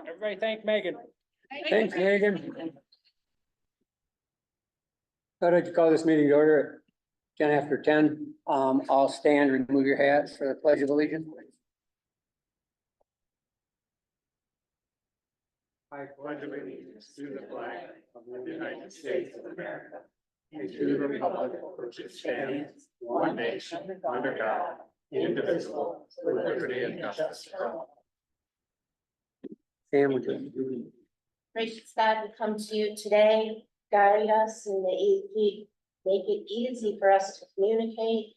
Everybody thank Megan. Thanks, Megan. I'd like to call this meeting to order at 10 after 10. I'll stand, remove your hats for the pledge of allegiance. I pledge allegiance to the flag of the United States of America and to the republic for which it stands, one nation, under God, indivisible, with liberty and justice for all. Sam, would you? Gracious God, we come to you today, guide us and make it easy for us to communicate.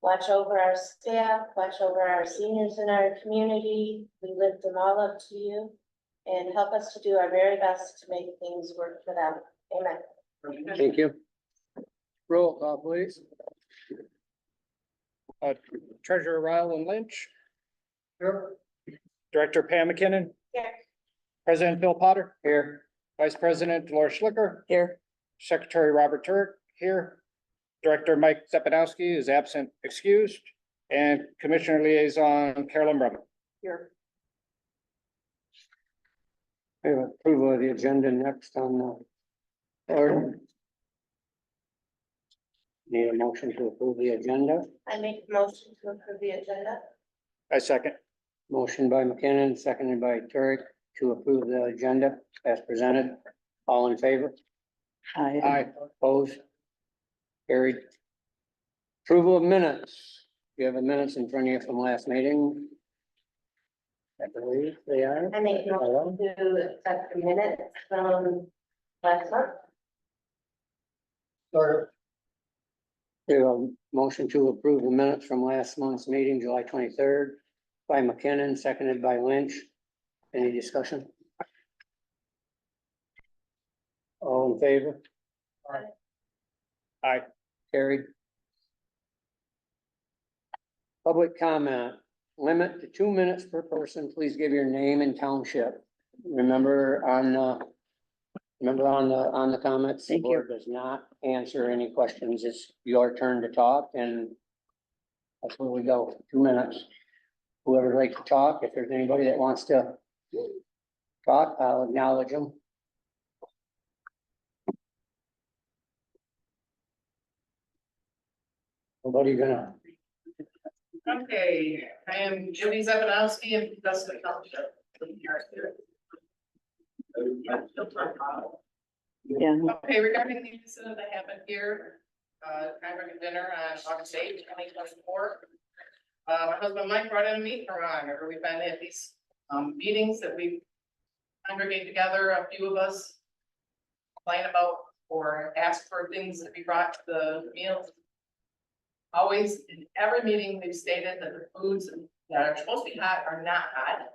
Watch over our staff, watch over our seniors in our community. We lift them all up to you and help us to do our very best to make things work for them. Amen. Thank you. Roll call, please. Treasurer Ryland Lynch, Here. Director Pam McKinnon, Here. President Bill Potter, Here. Vice President Dolores Schlicker, Here. Secretary Robert Turk here. Director Mike Stepanowski is absent, excused, and Commissioner Liaison Carolyn Bremen. Here. We have approval of the agenda next on the order. Need a motion to approve the agenda. I make a motion to approve the agenda. I second. Motion by McKinnon, seconded by Turek to approve the agenda as presented. All in favor? Aye. Opposed? Carried. Approval of minutes. You have the minutes in front of you from last meeting. I believe they are. I make a motion to accept the minutes from last month. We have a motion to approve the minutes from last month's meeting, July 23rd, by McKinnon, seconded by Lynch. Any discussion? All in favor? Aye. Carried. Public comment, limit to 2 minutes per person. Please give your name and township. Remember on the comments. The board does not answer any questions. It's your turn to talk and that's where we go. 2 minutes. Whoever would like to talk, if there's anybody that wants to talk, I'll acknowledge them. Nobody gonna, Okay, I am Judy Zebanowski in Augusta Township. Yeah, Okay, regarding the incident that happened here, Hamburger dinner on August 8th, 2024. My husband Mike brought in a meeting around, or we've been at these meetings that we congregate together, a few of us complain about or ask for things that be brought to the meals. Always, in every meeting, they've stated that the foods that are supposed to be hot are not hot.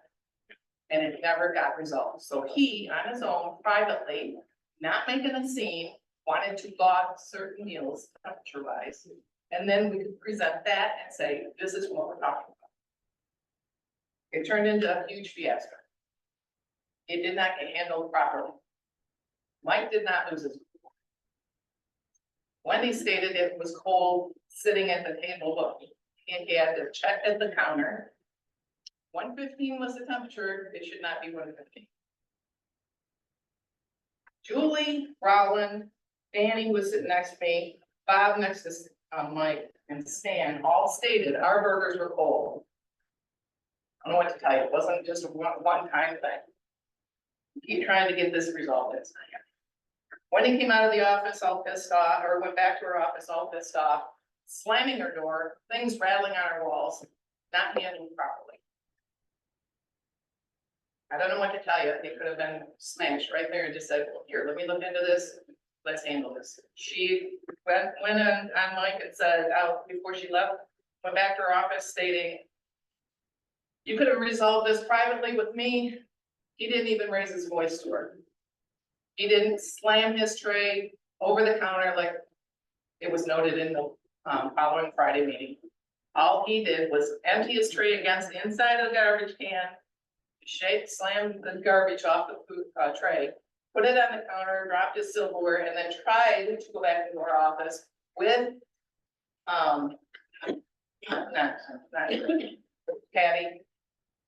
And it never got resolved. So he, on his own, privately, not making a scene, wanted to log certain meals temperature wise. And then we could present that and say, this is what we're talking about. It turned into a huge fiasco. It did not get handled properly. Mike did not lose his cool. Wendy stated it was cold sitting at the table, but he had to check at the counter. 115 was the temperature, it should not be 115. Julie, Roland, Danny was sitting next to me, Bob next to Mike, and Stan all stated our burgers were cold. I don't know what to tell you, it wasn't just a one-time thing. Keep trying to get this resolved. It's not happening. Wendy came out of the office all pissed off, or went back to her office all pissed off, slamming her door, things rattling on her walls, not handled properly. I don't know what to tell you, it could have been smashed right there and just said, well, here, let me look into this, let's handle this. She went on Mike and said, out before she left, went back to her office stating, you could have resolved this privately with me. He didn't even raise his voice to her. He didn't slam his tray over the counter like it was noted in the following Friday meeting. All he did was empty his tray against the inside of the garbage can, slammed the garbage off the food tray, put it on the counter, dropped his silverware, and then tried to go back into our office with not Patty,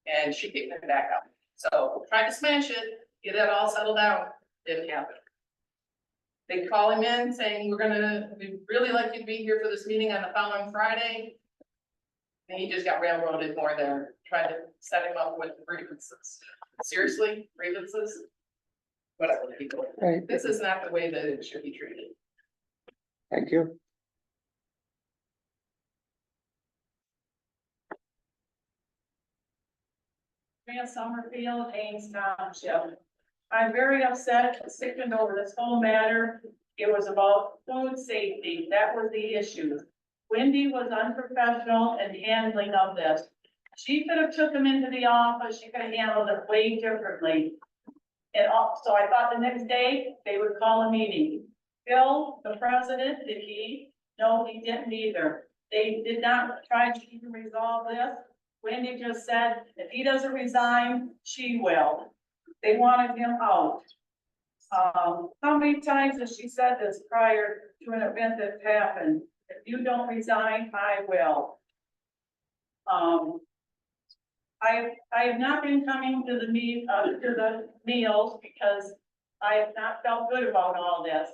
and she kicked it back out. So tried to smash it, get it all settled out, didn't happen. They call him in saying, we'd really like you to be here for this meeting on the following Friday. And he just got railroaded more there, tried to set him up with grievances. Seriously, grievances? Whatever, people. Right, This is not the way that it should be treated. thank you. Maria Summerfield, Ames Township. I'm very upset, and sickened over this whole matter. It was about food safety. That was the issue. Wendy was unprofessional in handling of this. She could have took him into the office. She could have handled it way differently. So I thought the next day they would call a meeting. Bill, the president, did he? No, he didn't either. They did not try to even resolve this. Wendy just said, if he doesn't resign, she will. They wanted him out. How many times has she said this prior to an event that's happened? If you don't resign, I will. I have not been coming to the meals because I have not felt good about all this.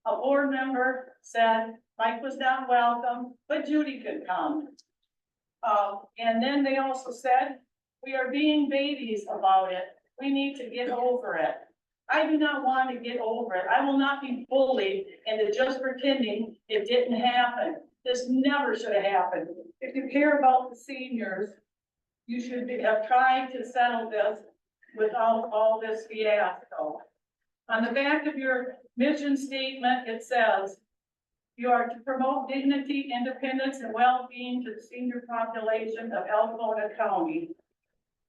A board member said Mike was not welcome, but Judy could come. And then they also said, we are being babies about it. We need to get over it. I do not want to get over it. I will not be bullied into just pretending it didn't happen. This never should have happened. If you care about the seniors, you should have tried to settle this without all this fiasco. On the back of your mission statement, it says, you are to promote dignity, independence, and well-being to the senior population of Algonah County.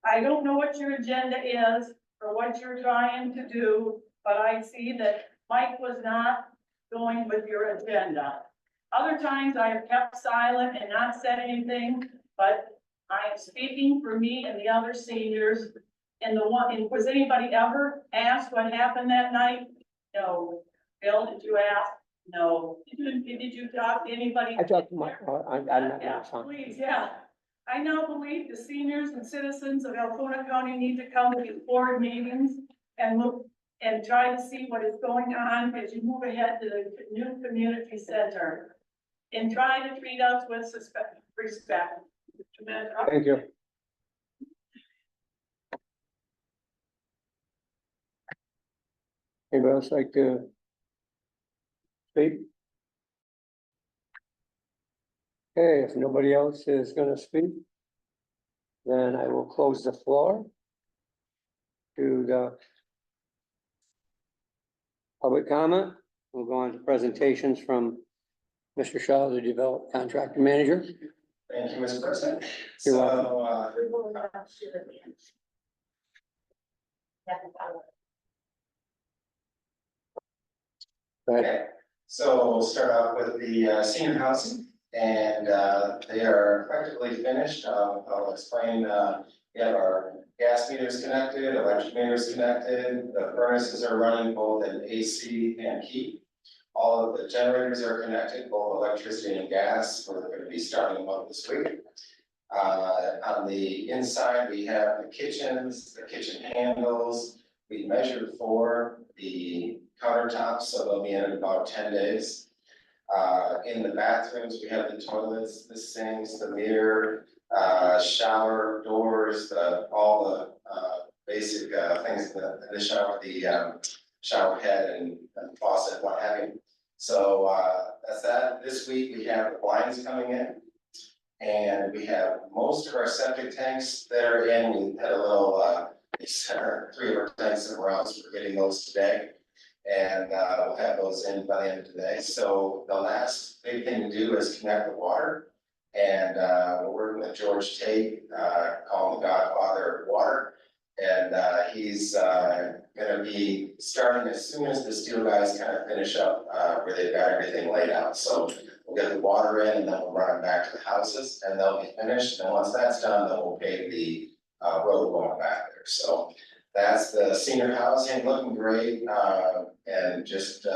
I don't know what your agenda is or what you're trying to do, but I see that Mike was not going with your agenda. Other times I have kept silent and not said anything, but I am speaking for me and the other seniors. And was anybody ever asked what happened that night? No. Bill, did you ask? No. Did you talk to anybody? I talked to my, I'm not Yeah, gonna sound. please, yeah. I now believe the seniors and citizens of Algonah County need to come to these board meetings and look and try to see what is going on as you move ahead to the new community center. And try to treat us with respect. Thank you. Anybody else like to speak? Okay, if nobody else is gonna speak, then I will close the floor to the public comment. We'll go on to presentations from Mr. Shaw, the development contractor manager. Thank you, Mr. President. You're So, Go ahead. okay, so we'll start off with the senior housing, and they are effectively finished. I'll explain, we have our gas meters connected, electric meters connected, the furnaces are running both in AC and heat. All of the generators are connected, both electricity and gas. We're going to be starting them up this week. On the inside, we have the kitchens, the kitchen handles. We measured for the countertops, so they'll be in about 10 days. In the bathrooms, we have the toilets, the sinks, the mirror, shower doors, all the basic things in the shower, the shower head and faucet, what have you. So that's that. This week we have the blinds coming in. And we have most of our septic tanks that are in. We had a little, 3 of our tanks somewhere else. We're getting those today. And we'll have those in by the end of today. So the last big thing to do is connect the water. And we're working with George Tate, called the Godfather of Water. And he's gonna be starting as soon as the steel guys kind of finish up where they've got everything laid out. So we'll get the water in and then we'll run it back to the houses and they'll be finished. And once that's done, then we'll pave the road going back there. So that's the senior housing, looking great, and just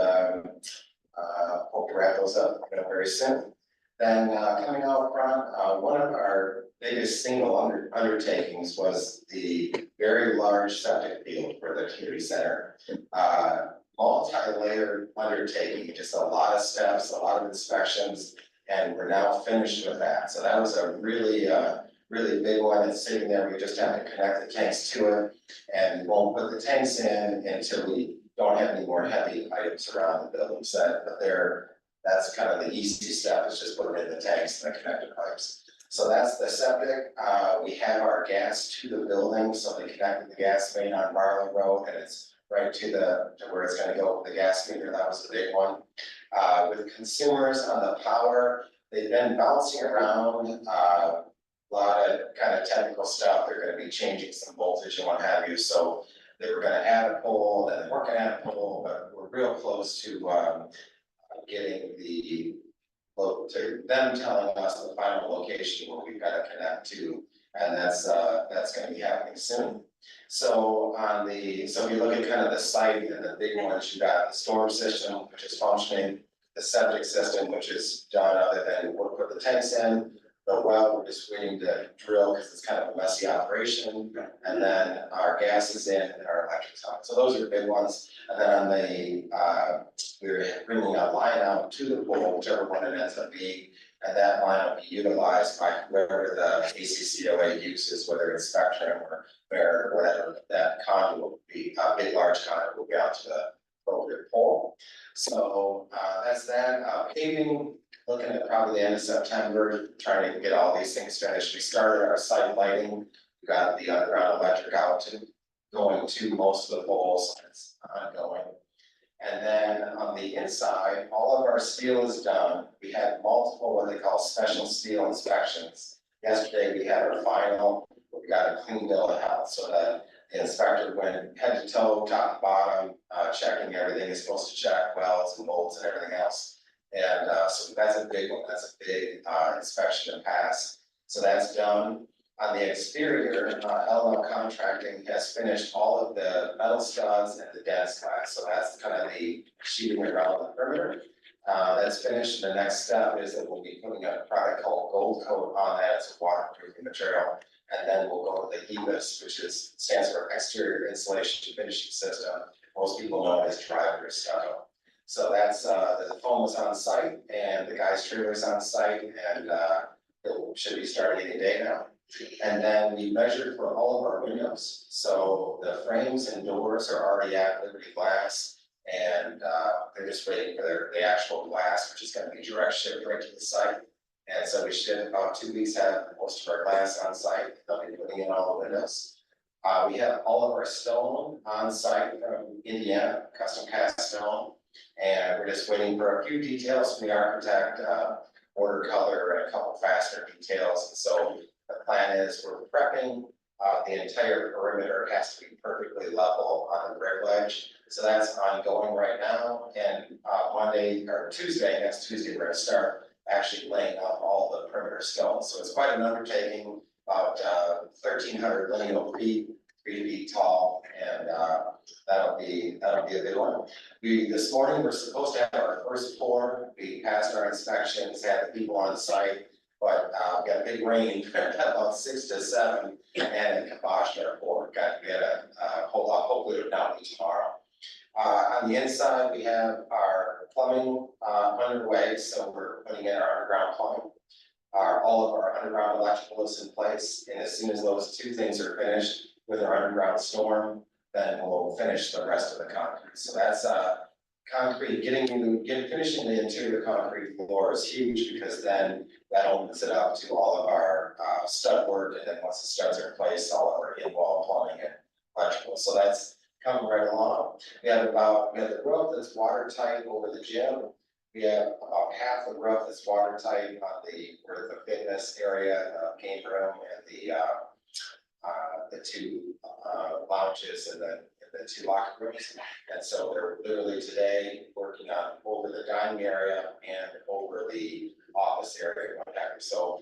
hope to wrap those up very soon. Then coming out front, one of our biggest single undertakings was the very large septic field for the community center. Multi-layered undertaking, just a lot of steps, a lot of inspections, and we're now finished with that. So that was a really, really big one. It's sitting there. We just have to connect the tanks to it. And we won't put the tanks in until we don't have any more heavy items around the building set, but that's kind of the easy step, is just putting in the tanks and the connected pipes. So that's the septic. We have our gas to the building, so they connected the gas main on Marlin Road, and it's right to where it's gonna go with the gas meter. That was the big one. With consumers on the power, they've been bouncing around, a lot of kind of technical stuff. They're gonna be changing some voltage and what have you, so they were gonna add a pole, and they're working at a pole, but we're real close to, getting to them telling us the final location where we've got to connect to, and that's gonna be happening soon. So so if you look at kind of the site and the big ones, you got the storm system, which is functioning, the septic system, which is done, other than we'll put the tanks in. The well, we're just waiting to drill because it's kind of a messy operation, and then our gas is in and our electric's on. So those are the big ones. And then on the, we're bringing a line out to the pole, whichever one it ends up being, and that line will be utilized by whoever the ACCOA uses, whether it's Spectrum or Bear or whatever. That conduit will be, a big large conduit will be out to the appropriate pole. So that's that. Paving, looking at probably the end of September, trying to get all these things finished. We started our site lighting, we got the underground electric out to going to most of the poles, it's ongoing. And then on the inside, all of our steel is done. We had multiple what they call special steel inspections. Yesterday, we had our final, we got a clean bill of health, so that the inspector went head to toe, top to bottom, checking everything he's supposed to check, welds and bolts and everything else. And so that's a big one, that's a big inspection and pass. So that's done. On the exterior, LL Contracting has finished all of the metal studs and the dense glass. So that's kind of the sheeting around the perimeter. That's finished. The next step is that we'll be putting a product called Gold Coat on that. It's a waterproofing material. And then we'll go to the EVIS, which stands for Exterior Insulation Finishing System. Most people know it as Driver Stucco. So that's, the foam is on site and the guy's trailer is on site, and it should be starting any day now. And then we measured for all of our windows. So the frames and doors are already at Liberty Glass, and they're just waiting for the actual glass, which is gonna be direct shipped right to the site. And so we should, in about 2 weeks, have most of our glass on site. They'll be putting in all the windows. We have all of our stone on site from Indiana, custom cast stone. And we're just waiting for a few details from the architect, order color and a couple fastener details. And so the plan is we're prepping, the entire perimeter has to be perfectly level on the brick ledge. So that's ongoing right now. And Monday or Tuesday, next Tuesday, we're gonna start actually laying out all the perimeter stones. So it's quite an undertaking, about 1,300 lineal feet, 3 feet tall, and that'll be a big one. This morning, we're supposed to have our first pour. We passed our inspections, had the people on site, but we got a big rain about 6 to 7, and it kiboshed our pour. Got to get a whole lot. Hopefully, it'll not be tomorrow. On the inside, we have our plumbing underway, so we're putting in our underground plumbing. All of our underground electrical is in place, and as soon as those two things are finished with our underground storm, then we'll finish the rest of the concrete. So that's concrete, finishing the interior concrete floor is huge, because then that opens it up to all of our stud work, and then once the studs are in place, all of our in-wall plumbing and electrical. So that's coming right along. We have the roof that's watertight over the gym. We have about half the roof that's watertight on where the fitness area, game room, and the two lounges and the two locker rooms. And so they're literally today working on over the dining area and over the office area. So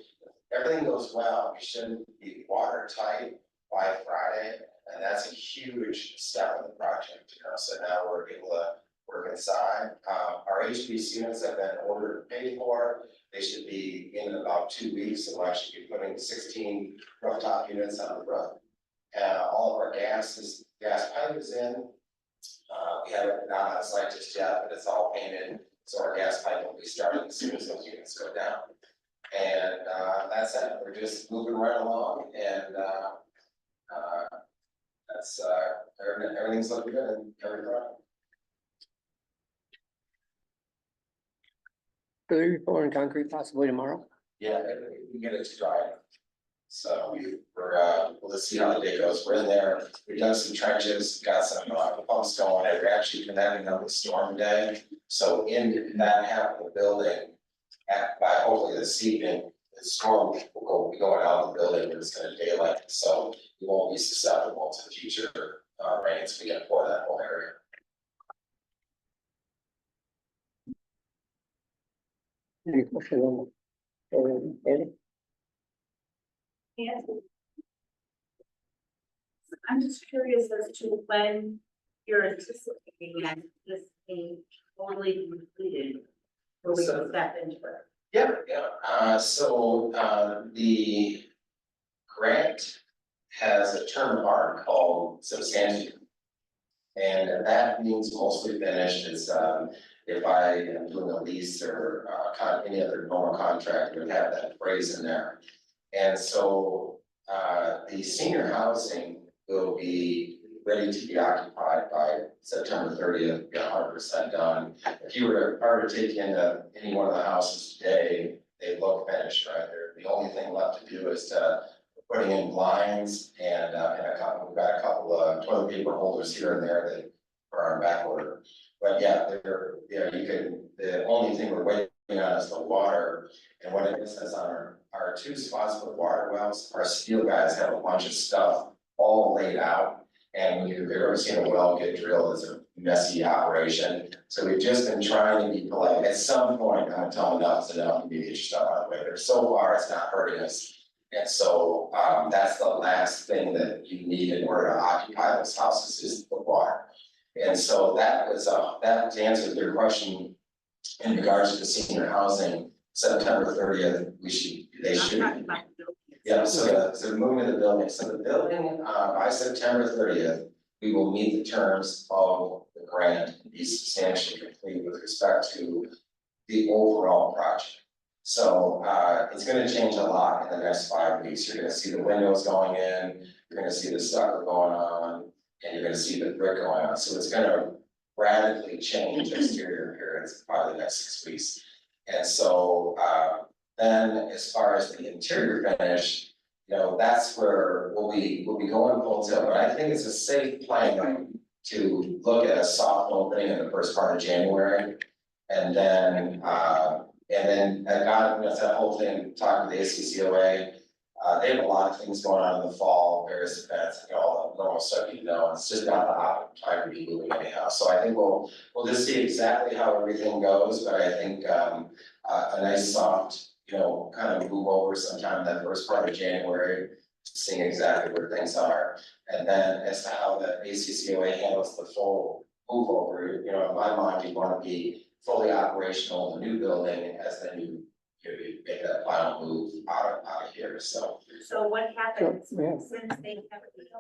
everything goes well. We shouldn't be watertight by Friday, and that's a huge step in the project. So now we're work inside. Our HVAC units have been ordered and paid for. They should be in about 2 weeks, and we'll actually be putting 16 rooftop units on the roof. All of our gas pipe is in. We haven't not on site just yet, but it's all painted, so our gas pipe will be starting as soon as those units go down. And that's it, we're just moving right along, and that's everything's looking good and everything. Are they pouring concrete possibly tomorrow? Yeah, we get it to dry. So we'll just see how the day goes. We're in there, we've done some trenches, got some pumps going, and we're actually connecting up with storm day. So in that half of the building, by hopefully this evening, the storm will be going out of the building, and it's gonna daylight, so we won't be susceptible to future rains. We can pour that whole area. Any questions on Andy? Yes. I'm just curious as to when you're anticipating that this being totally completed, where we can step into it. Yeah, so the grant has a term of art called substantial. And that means mostly finished. It's if I am doing a lease or any other normal contract, would have that phrase in there. And so the senior housing will be ready to be occupied by September 30th, 100% done. If you were to take into any one of the houses today, they look finished, right? The only thing left to do is to putting in blinds and we've got a couple of toilet paper holders here and there that are on back order. But yeah, the only thing we're waiting on is the water. And what it is on our 2 spots for water wells, our steel guys have a bunch of stuff all laid out. And when you've ever seen a well get drilled, it's a messy operation. So we've just been trying to be polite. At some point, I'm gonna tell them enough's enough, and get your stuff out of the way. But so far, it's not hurting us. And so that's the last thing that you need in order to occupy those houses is the water. And so that was that to answer your question in regards to the senior housing, September 30th, they should. Yeah, so moving to the building, so the building, by September 30th, we will meet the terms of the grant and be substantially complete with respect to the overall project. So it's gonna change a lot in the next 5 weeks. You're gonna see the windows going in, you're gonna see the stucco going on, and you're gonna see the brick going on. So it's gonna radically change exterior appearance probably the next 6 weeks. And so then as far as the interior finish, you know, that's where we'll be going full tilt. But I think it's a safe plan to look at a soft opening in the first part of January. And then that's that whole thing, talking to the ACCOA. They have a lot of things going on in the fall, various events, all the normal stuff, you know, it's just not the hot time to be moving anyhow. So I think we'll just see exactly how everything goes, but I think a nice soft, you know, kind of move over sometime in that first part of January, seeing exactly where things are. And then as to how the ACCOA handles the full move over, you know, in my mind, you want to be fully operational in the new building as then you make that final move out of here, so. So what happens So, yeah. since they have it?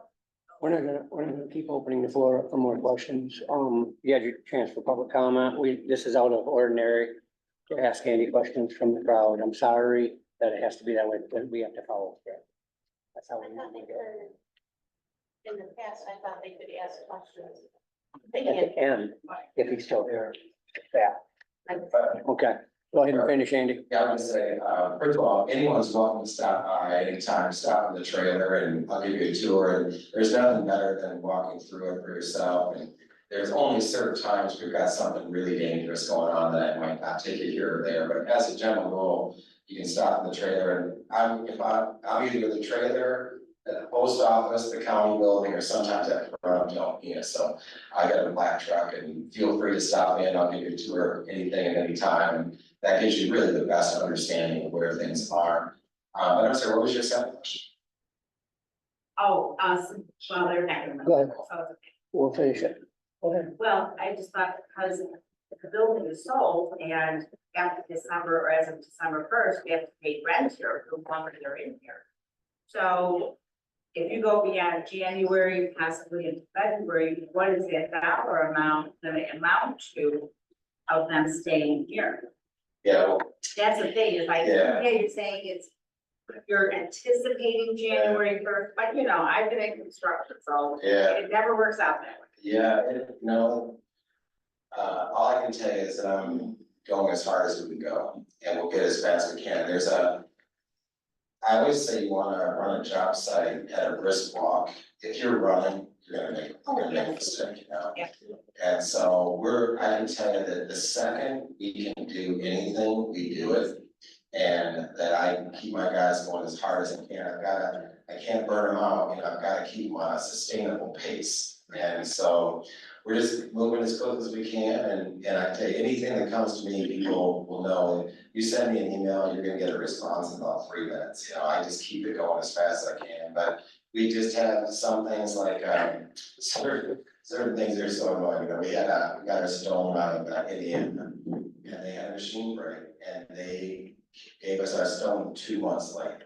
We're not gonna keep opening the floor up for more questions. You had your chance for public comment. This is out of ordinary to ask any questions from the crowd. I'm sorry that it has to be that way, but we have to follow through. That's how I we thought they need to could, in the past, I thought they could ask questions. They go. At can't. the end, if he's still there. Yeah, okay. Go ahead and finish, Andy. Yeah, I would say, first of all, anyone's welcome to stop by anytime, stop in the trailer and I'll give you a tour. And there's nothing better than walking through it for yourself. And there's only certain times we've got something really dangerous going on that I might not take you here or there. But as a general rule, you can stop in the trailer and I'm either with the trailer at the post office, the county building, or sometimes at the front of Delphina. So I got a black truck and feel free to stop in. I'll give you a tour, anything at any time. And that gives you really the best understanding of where things are. But I'm sorry, what was your second question? Oh, well, they're not gonna. Go ahead. So, We'll finish it. Go ahead. Well, I just thought because the building is sold and after December or as of December first, we have to pay rent here for the longer they're in here. So if you go beyond January, possibly into February, what is that dollar amount gonna amount to of them staying here? Yeah, well, That's the thing, is like, Yeah. okay, you're saying it's, you're anticipating January first, but you know, I've been in construction, so yeah. it never works out that way. Yeah, all I can tell you is that I'm going as hard as we can go, and we'll get as fast as we can. I always say you wanna run a job site at a brisk walk. If you're running, you're gonna make a mistake, you know? Yeah. And so I can tell you that the second we can do anything, we do it. And that I keep my guys going as hard as I can. I can't burn them out, you know, I've gotta keep them on a sustainable pace. And so we're just moving as quick as we can, and I tell you, anything that comes to me, people will know. You send me an email, you're gonna get a response in about 3 minutes, you know, I just keep it going as fast as I can, but we just have some things like, certain things that are so annoying, you know, we got our stone out of Indiana, and they had a machine break, and they gave us our stone 2 months late.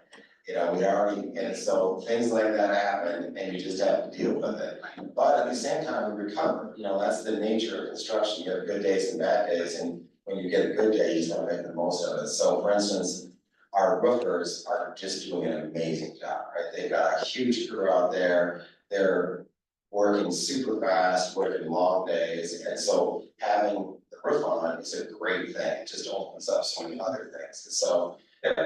You know, and so things like that happen, and you just have to deal with it. But at the same time, we recover, you know, that's the nature of construction, you have good days and bad days, and when you get a good day, you just wanna make the most of it. So for instance, our roofers are just doing an amazing job, right? They've got a huge crew out there, they're working super fast, working long days, and so having the roof on is a great thing, it just opens up so many other things. And so,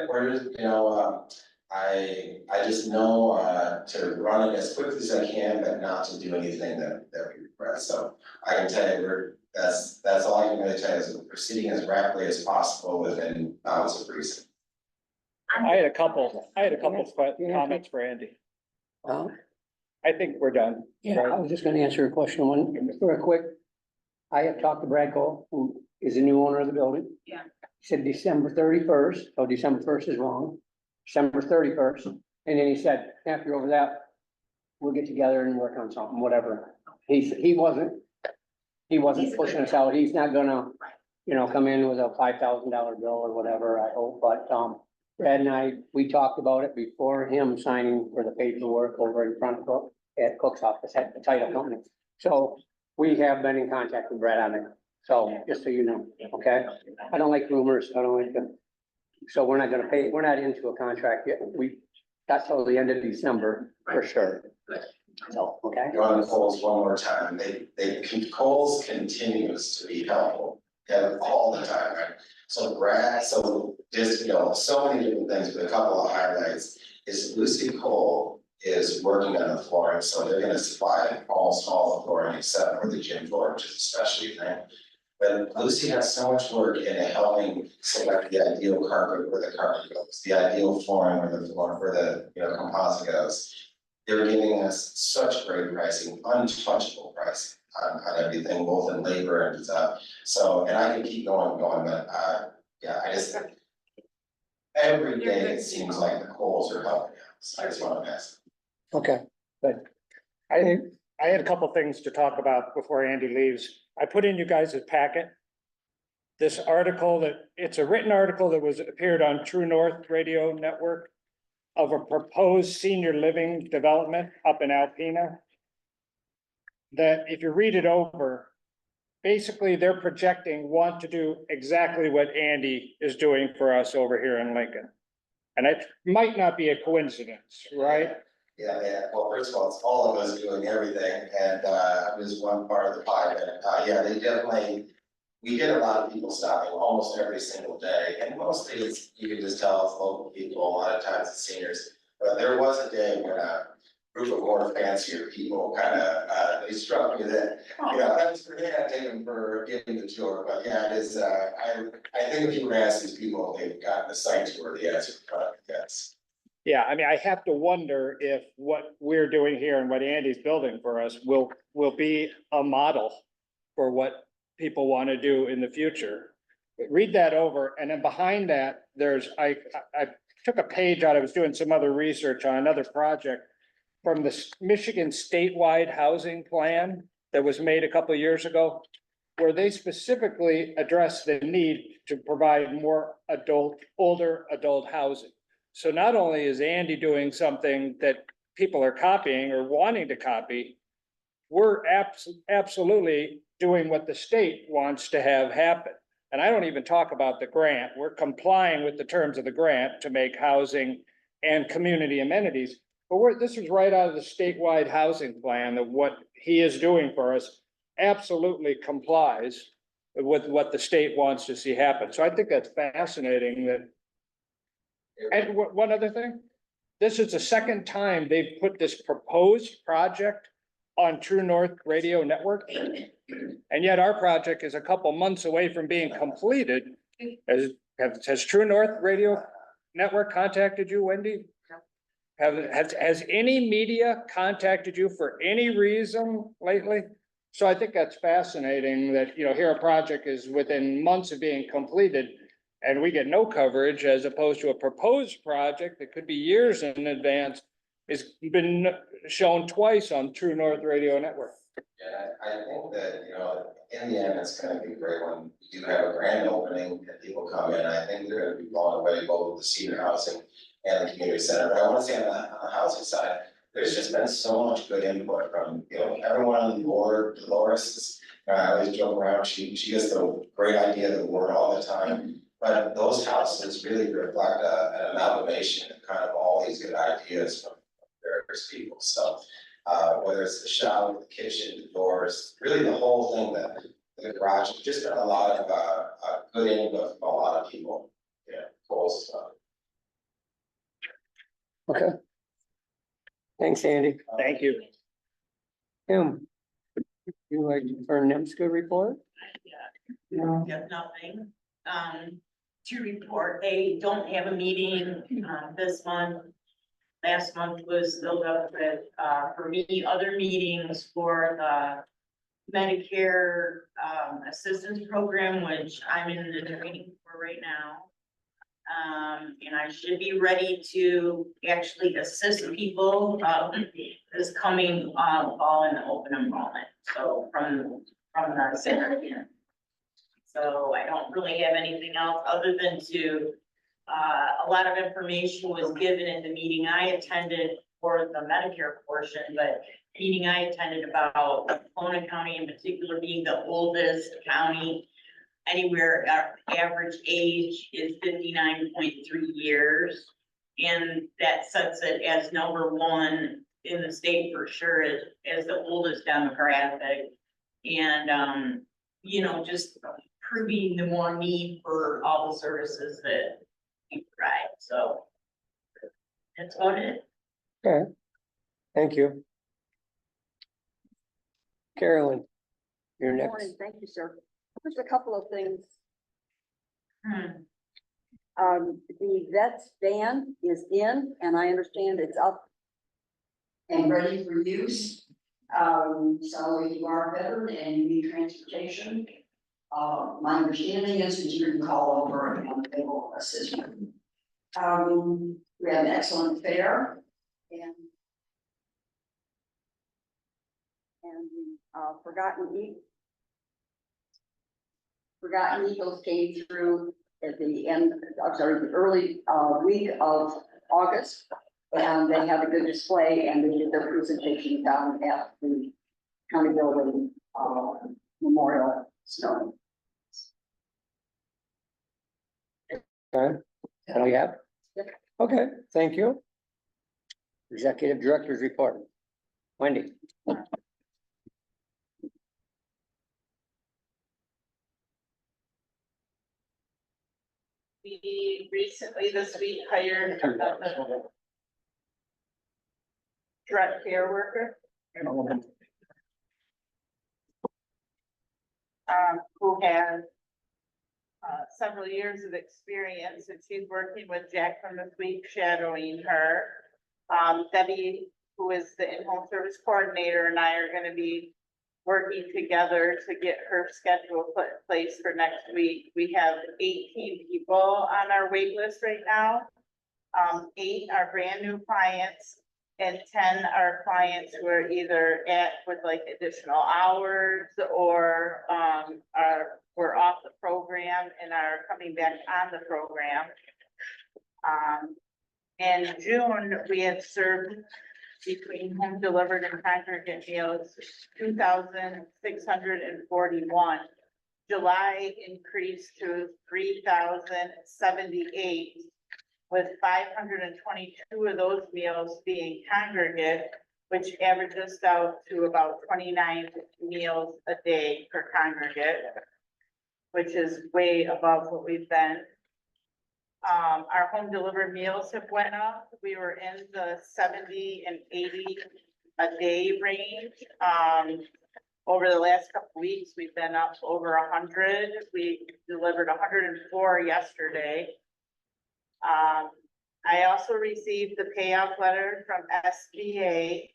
we're just, you know, I just know, to run it as quickly as I can, but not to do anything that we regret. So I can tell you, that's all I can really tell you, is we're proceeding as rapidly as possible within bounds of reason. I had a couple comments for Andy. I think we're done. Yeah, I was just gonna answer a question, one, real quick. I have talked to Brad Cole, who is the new owner of the building. Yeah. He said December 31st, so December 1st is wrong, December 31st, and then he said, after over that, we'll get together and work on something, whatever. He wasn't pushing us out, he's not gonna, you know, come in with a $5,000 bill or whatever, I hope, but, Brad and I, we talked about it before him signing for the paperwork over in front of at Cook's office at the title company. So we have been in contact with Brad on it. So just so you know, okay? I don't like rumors. I don't like them. So we're not gonna pay, we're not into a contract yet. That's till the end of December for sure. So, okay? Going to Kohl's one more time, Kohl's continues to be helpful, all the time, right? So just, you know, so many different things, but a couple of highlights is Lucy Cole is working on the flooring, so they're gonna supply almost all the flooring except for the gym floor, which is a specialty thing. But Lucy has so much work in helping select the ideal carpet where the carpet goes, the ideal flooring where the you know, composite goes. They're giving us such great pricing, untouchable pricing on everything, both in labor and stuff. So, and I can keep going, but, yeah, every day it seems like the Kohl's are helping us. I just want to pass. Okay. I had a couple things to talk about before Andy leaves. I put in you guys' packet this article it's a written article that appeared on True North Radio Network of a proposed senior living development up in Alpena. That if you read it over, basically they're want to do exactly what Andy is doing for us over here in Lincoln. And it might not be a coincidence, right? Yeah, well, first of all, it's all of us doing everything, and, I'm just one part of the pie, but, yeah, we get a lot of people stopping almost every single day, and mostly you can just tell it's local people, a lot of times it's seniors. But there was a day when a group of more fancier people they struck me that, you know, that's for take them for giving the tour, but yeah, it is, I think if you were to ask these people, if they've gotten the site tour, the answer would probably be yes. Yeah, I mean, I have to wonder if what we're doing here and what Andy's building for us will be a model for what people want to do in the future. Read that over, and then behind that, I took a page out, I was doing some other research on another project from the Michigan statewide housing plan. that was made a couple of years ago, where they specifically address the need to provide more older adult housing. So not only is Andy doing something that people are copying or wanting to copy, we're absolutely doing what the state wants to have happen. And I don't even talk about the grant. We're complying with the terms of the grant to make housing and community amenities. But this is right out of the statewide housing plan, that what he is doing for us absolutely complies with what the state wants to see happen. So I think that's fascinating that. And one other thing, this is the second time they've put this proposed project on True North Radio Network. And yet our project is a couple months away from being completed. Has True North Radio Network contacted you, Wendy? Has any media contacted you for any reason lately? So I think that's fascinating that, here a project is within months of being completed and we get no coverage, as opposed to a proposed project that could be years in advance, has been shown twice on True North Radio Network. Yeah, I think that, in the end, it's gonna be great when we do have a grand opening and people come in. I think they're gonna be blown away both with the senior housing and the community center. But I wanna say on the housing side, there's just been so much good input from, everyone on the board. Dolores is, I always joke around, she gets the great idea of the word all the time. But those houses really reflect an amalgamation of kind of all these good ideas from various people. So whether it's the shower, the kitchen, the doors, really the whole thing, the garage, just a lot of good input from a lot of people. Yeah, goals. Okay. Thanks, Andy. Thank you. Tim, you like for NIMSCO report? No. Have nothing, to report. They don't have a meeting, this month. Last month was filled up with, for me, other meetings for the Medicare, assistance program, which I'm in the training for right now. And I should be ready to actually assist people, this coming, fall in the open enrollment. So from the center here. So I don't really have anything else other than to, a lot of information was given in the meeting I attended for the Medicare portion, but meeting I attended about Pomona County in particular being the oldest county. Anywhere average age is 59.3 years. And that sets it as number one in the state for sure as the oldest demographic. And, just proving the more need for all the services that we provide. So that's about it. Okay, thank you. Carolyn, you're Good next. morning, thank you, sir. Just a couple of things. Hmm. The vets van is in, and I understand it's up and ready for use. So if you are a veteran and you need transportation, my understanding is that you can call over and they will assist you. We have an excellent fare and Forgotten Eagles came through at the end, the early week of August. And they had a good display and they did their presentation down at the county building, Memorial Stone. Okay, that'll you have? Yep. Okay, thank you. Executive Director's report. Wendy. We recently this week hired a direct care worker. Who has several years of experience, and she's working with Jacqueline this week, shadowing her. Debbie, who is the in-home service coordinator, and I are gonna be working together to get her schedule put in place for next week. We have 18 people on our wait list right now. 8 are brand new clients, and 10 are clients who are either at with like additional hours or, were off the program and are coming back on the program. In June, we had served between home delivered and congregate meals, 2,641. July increased to 3,078, with 522 of those meals being congregate, which averages out to about 29 meals a day per congregate, which is way above what we've been. Our home delivered meals have went up. We were in the 70 and 80 a day range. Over the last couple weeks, we've been up over 100. We delivered 104 yesterday. I also received the payout letter from SBA.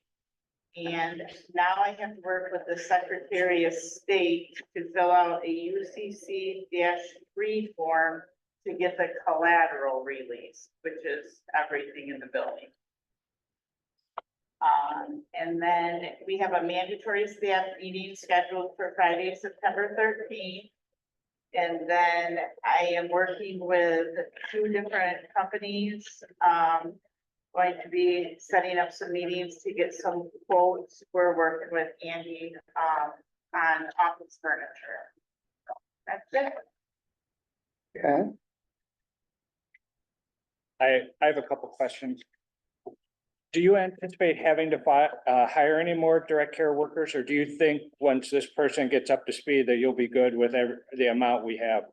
And now I have to work with the Secretary of State to fill out a UCC-3 form to get the collateral release, which is everything in the building. And then we have a mandatory staff meeting scheduled for Friday, September 13th. And then I am working with 2 different companies, going to be setting up some meetings to get some quotes. We're working with Andy, on office furniture. That's it. Okay. I have a couple questions. Do you anticipate having to hire any more direct care workers, or do you think once this person gets up to speed that you'll be good with the amount we have?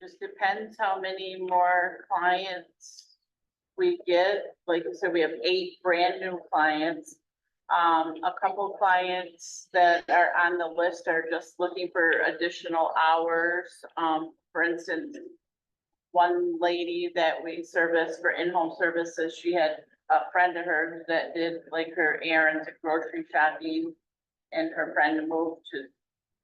Just depends how many more clients we get. Like I said, we have 8 brand new clients. A couple clients that are on the list are just looking for additional hours. For instance, one lady that we service for in-home services, she had a friend of hers that did like her errands and grocery shopping, and her friend moved to,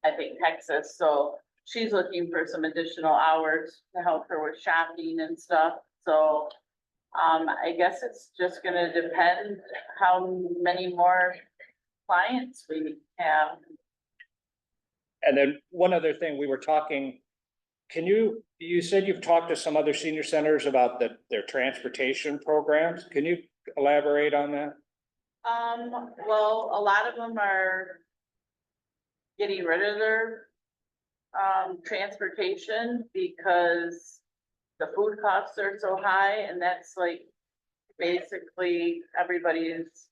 I think, Texas, so she's looking for some additional hours to help her with shopping and stuff. So I guess it's just gonna depend how many more clients we have. And then one other thing, we were talking, you said you've talked to some other senior centers about their transportation programs. Can you elaborate on that? Well, a lot of them are getting rid of their transportation because the food costs are so high, and that's like basically everybody's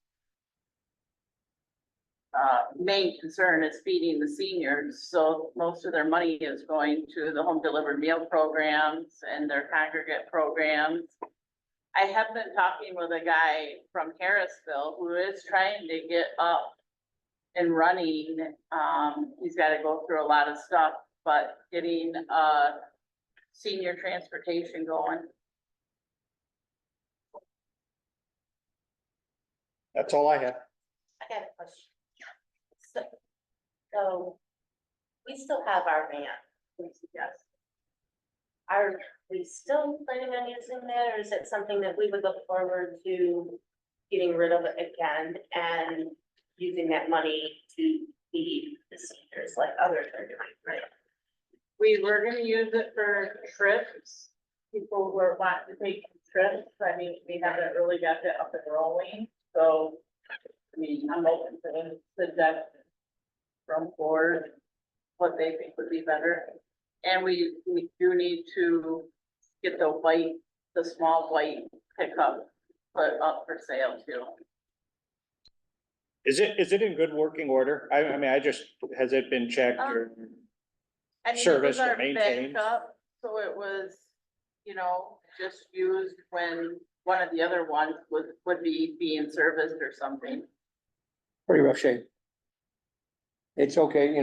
main concern is feeding the seniors. So most of their money is going to the home delivered meal programs and their congregate programs. I have been talking with a guy from Harrisville who is trying to get up and running. He's got to go through a lot of stuff, but getting senior transportation going. That's all I have. I got a question. So we still have our van. Yes. Are we still planning on using that, or is it something that we would look forward to getting rid of it again and using that money to feed the seniors like others are doing, right? We were gonna use it for trips. People were wanting to take trips. I mean, we haven't really got that up and rolling, so. I mean, I'm open to suggestions from board, what they think would be better. And we do need to get the small white pickup put up for sale too. Is it in good working order? I mean, has it been checked or? I mean, it Service was or our maintained? backup, so it was, just used when one of the other ones would be being serviced or something. Pretty rough shape. It's okay,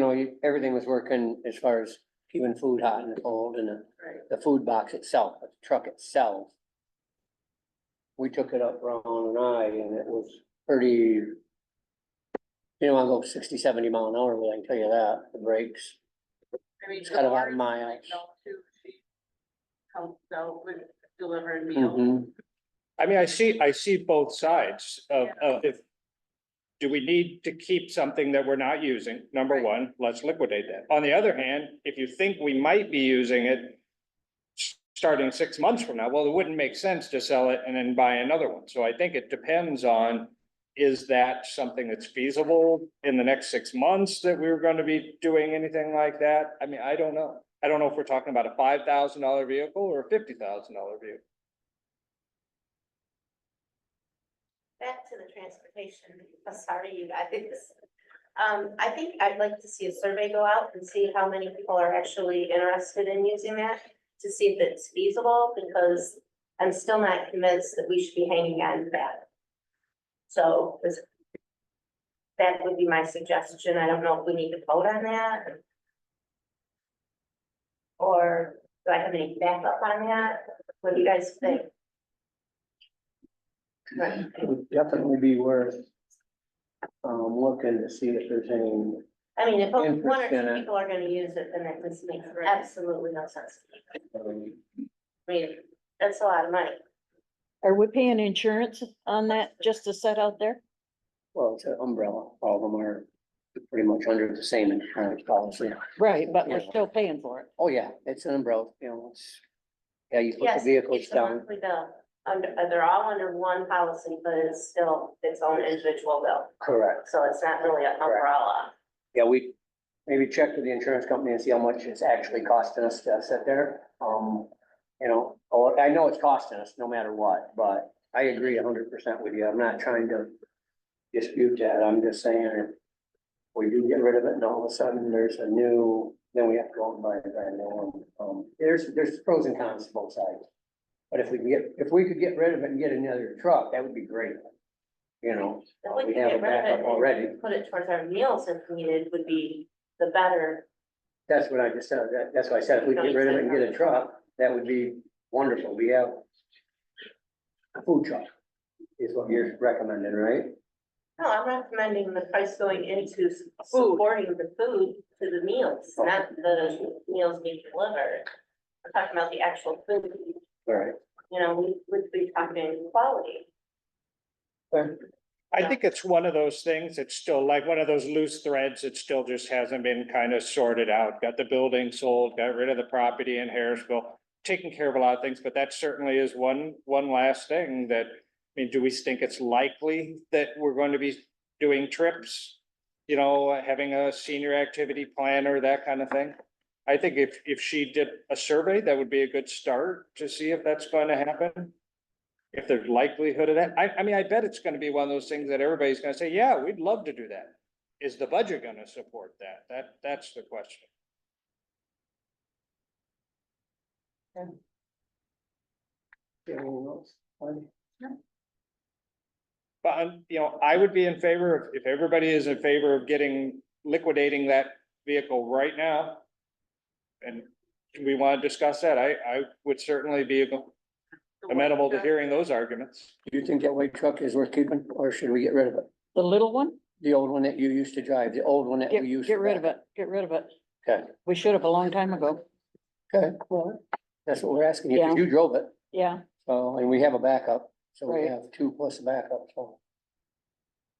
everything was working as far as keeping food hot and cold, and Right. the food box itself, the truck itself. We took it up, Ron and I, and it was pretty, you don't wanna go 60, 70 mile an hour, I can tell you that, the brakes. I mean, It's got a lot of Dolores, miles. I know too, she helped out with delivering meals. Mhm. I mean, I see both sides of if. Do we need to keep something that we're not using? Number Right. one, let's liquidate that. On the other hand, if you think we might be using it. Starting 6 months from now, well, it wouldn't make sense to sell it and then buy another one. So I think it depends on. Is that something that's feasible in the next 6 months that we were gonna be doing anything like that? I mean, I don't know. I don't know if we're talking about a $5,000 vehicle or a $50,000 vehicle. Back to the transportation, sorry, you guys. I think I'd like to see a survey go out and see how many people are actually interested in using that. To see if it's feasible, because I'm still not convinced that we should be hanging on to that. So that would be my suggestion. I don't know if we need to vote on that. Or do I have any backup on that? What do you guys think? It would definitely be worth looking to see if there's any, I mean, if one or Interest in two it. people are gonna use it, then that just makes absolutely no sense. I mean, that's a lot of money. Are we paying insurance on that just to set out there? well, it's an umbrella. All of them are pretty much under the same insurance policy. Right, but we're Yeah. still paying for it. Oh, yeah, it's an umbrella, you know, it's, yeah, you put the Yes, vehicles it's a down. monthly bill. They're all under one policy, but it's still its own individual bill. Correct. So it's not really an umbrella. Yeah, we maybe check with the insurance company and see how much it's actually costing us to sit there. You know, oh, I know it's costing us no matter what, but I agree 100% with you. I'm not trying to dispute that. I'm just saying if we do get rid of it and all of a sudden there's a new, then we have to go and buy a brand new one. There's pros and cons to both sides. But if we could get rid of it and get another truck, that would be great. You know, If we we could have a get rid of backup it already. and put it towards our meals if needed would be the better. That's what I just said. That's why I said if we get rid of it and get a truck, that would be wonderful. We have a food truck is what you're recommending, right? No, I'm recommending the price going into supporting the food to the meals, not the meals being delivered. I'm talking about the actual food, All right. you know, we would be talking quality. I think it's one of those things, it's still like one of those loose threads, it still just hasn't been kind of sorted out. Got the building sold, got rid of the property in Harrisville, taking care of a lot of things, but that certainly is one last thing that. I mean, do we think it's likely that we're going to be doing trips? You know, having a senior activity plan or that kind of thing? I think if she did a survey, that would be a good start to see if that's going to happen. If there's likelihood of that, I mean, I bet it's gonna be one of those things that everybody's gonna say, yeah, we'd love to do that. Is the budget gonna support that? That's the question. Anything else? But, you know, I would be in favor of, if everybody is in favor of liquidating that vehicle right now. And we wanna discuss that, I would certainly be amenable to hearing those arguments. Do you think that white truck is worth keeping or should we get rid of it? The little one, The old one that you used to drive, the old one that we used. get for rid of backup? it, get rid of it. Okay, We should have a long time ago. okay, well, that's what we're asking you, because Yeah. you drove it, Yeah, so, and we have a backup, so we Right. have two plus a backup, so.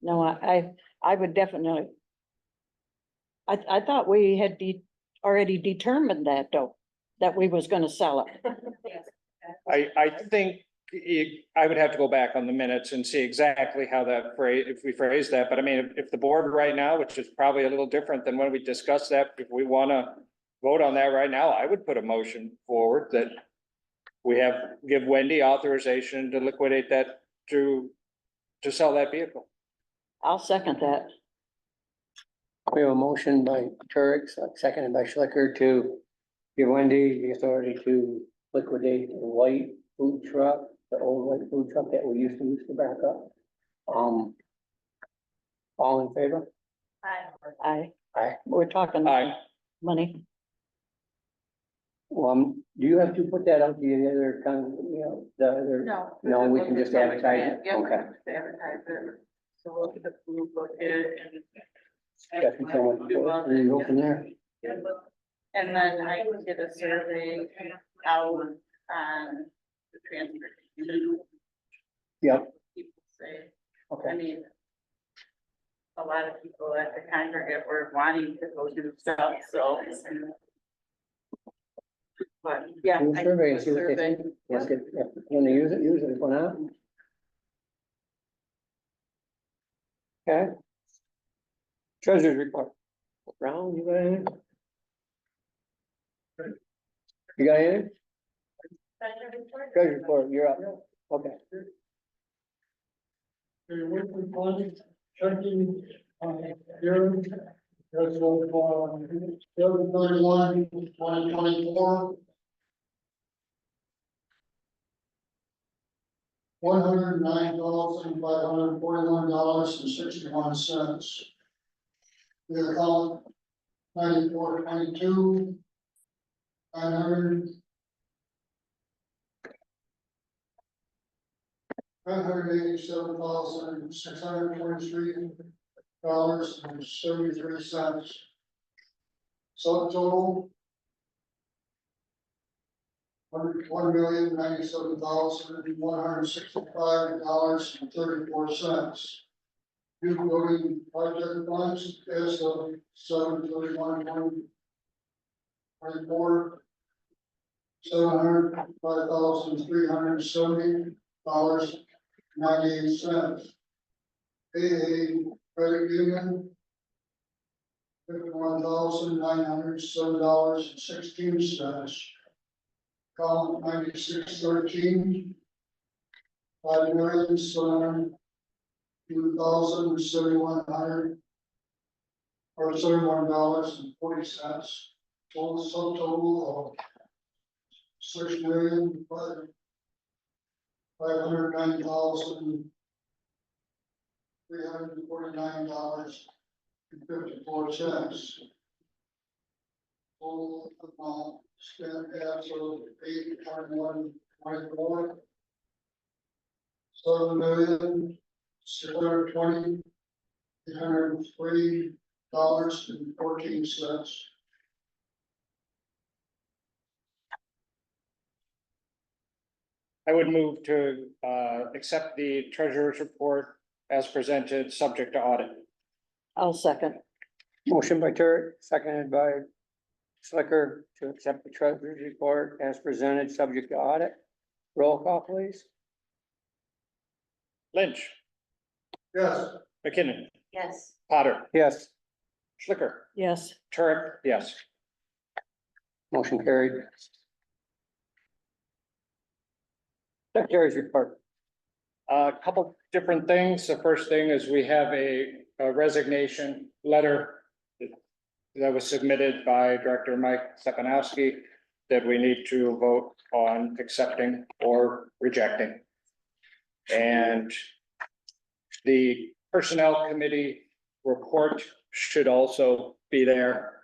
no, I would definitely. I thought we had already determined that though, that we was gonna sell it. I think I would have to go back on the minutes and see exactly how that phrase, if we phrase that, but I mean, if the board right now, which is probably a little different than when we discussed that, if we wanna vote on that right now, I would put a motion forward that we give Wendy authorization to liquidate that, to sell that vehicle. I'll second that. We have a motion by Turek, seconded by Schlicker to give Wendy the authority to liquidate the white food truck, the old white food truck that we used to use for backup. All in favor? Aye. Aye. We're talking Aye. money. Do you have to put that out to the other the other? No, we can just advertise it, okay. Advertise it. So look at the food, look at it That's what someone- and then go from there. and then I can get a survey out on the transportation. Yep, people say. I okay. mean, a lot of people at the congregate were wanting to go do stuff, so. But, yeah. Do a I survey think and see what they survey- think. Yes, yeah. When they use it, if not. Okay. Treasurer's report. Brown, you got anything? You got anything? Treasurer's report, you're up. Okay. Checking, here, as of, 7/31/2024. $109,541.61. The account 9422. 900. $987,623.73. Subtotal. $1,097,165.34. New building project funds as of 7/31/2024. $705,370.98. AA credit union. $51,907.16. Column 9613. $5,702,071 or $71.40. Total subtotal of $6,509,349.54. Total amount spent as of 8/21/24. $7,620,803.14. I would move to accept the treasurer's report as presented, subject to audit. I'll second. Motion by Turk, seconded by Slicker to accept the treasurer's report as presented, subject to audit. Roll call, please. Lynch, Yes. McKinnon, Yes. Potter, Yes, Schlicker, Yes, Turek, yes. motion carried. Secretary's report. A couple different things. The first thing is we have a resignation letter that was submitted by Director Mike Stepanowski that we need to vote on accepting or rejecting. And the Personnel Committee report should also be there,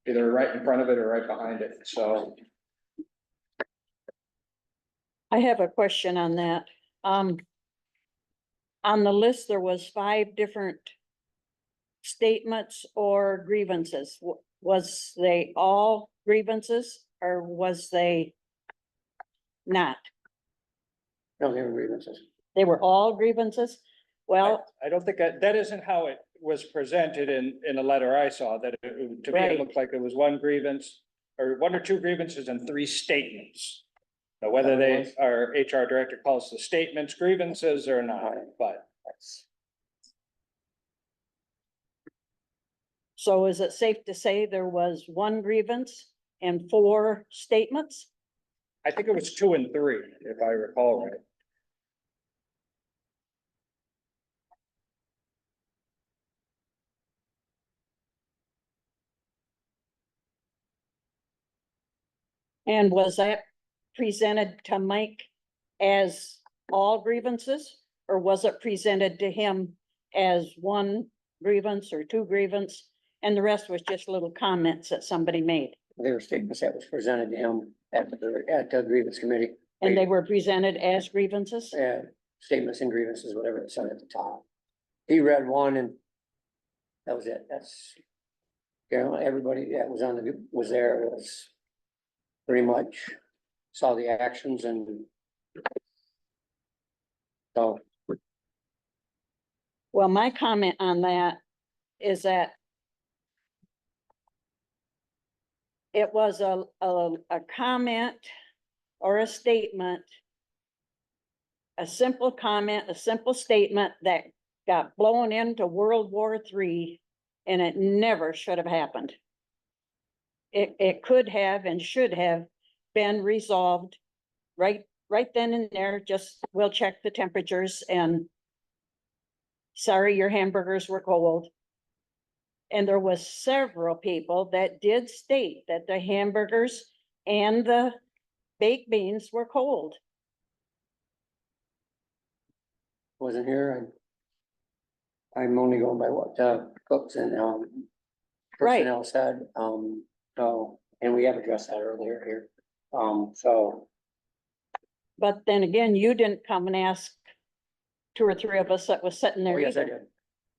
either right in front of it or right behind it. So I have a question on that. On the list, there was 5 different statements or grievances. Was they all grievances or was they not? No, they were grievances. They were all grievances? Well, I don't think that isn't how it was presented in a letter I saw, that to me, it Right. looked like it was one grievance or 1 or 2 grievances and 3 statements. Now, whether they, our HR director calls the statements grievances or not, but that's. so is it safe to say there was 1 grievance and 4 statements? I think it was 2 and 3, if I recall right. And was that presented to Mike as all grievances? Or was it presented to him as 1 grievance or 2 grievance? And the rest was just little comments that somebody made? They were statements that was presented to him at the grievance committee. And they were presented as grievances? Statements and grievances, whatever it said at the top. He read one and that was it. That's, you know, everybody that was was there, was pretty much saw the actions and So, Well, my comment on that is that it was a comment or a statement, a simple comment, a simple statement that got blown into World War III, and it never should have happened. It could have and should have been resolved right then and there. Just, we'll check the temperatures and sorry, your hamburgers were cold. And there was several people that did state that the hamburgers and the baked beans were cold. wasn't here, I'm only going by what, Cooks and, Right. personnel said, so, and we have addressed that earlier here. So, But then again, you didn't come and ask two or three of us that was sitting oh, there yes, I either. did.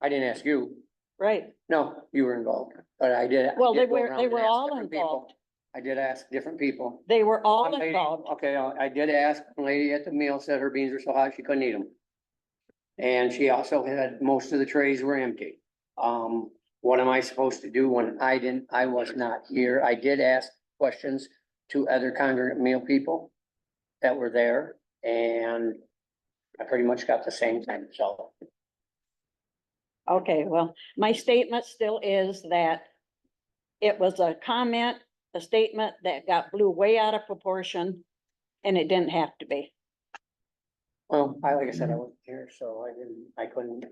I didn't ask you. Right, No, you were involved, but I did. I well, did go around they and were ask all different people. involved. I did ask different people. They were all One lady- involved. Okay, I did ask, a lady at the meal said her beans were so hot she couldn't eat them. And she also had, most of the trays were empty. What am I supposed to do when I was not here? I did ask questions to other congregate meal people that were there, and I pretty much got the same thing, so. Okay, well, my statement still is that it was a comment, a statement that got blew way out of proportion, and it didn't have to be. Well, like I said, I wasn't here, so I couldn't.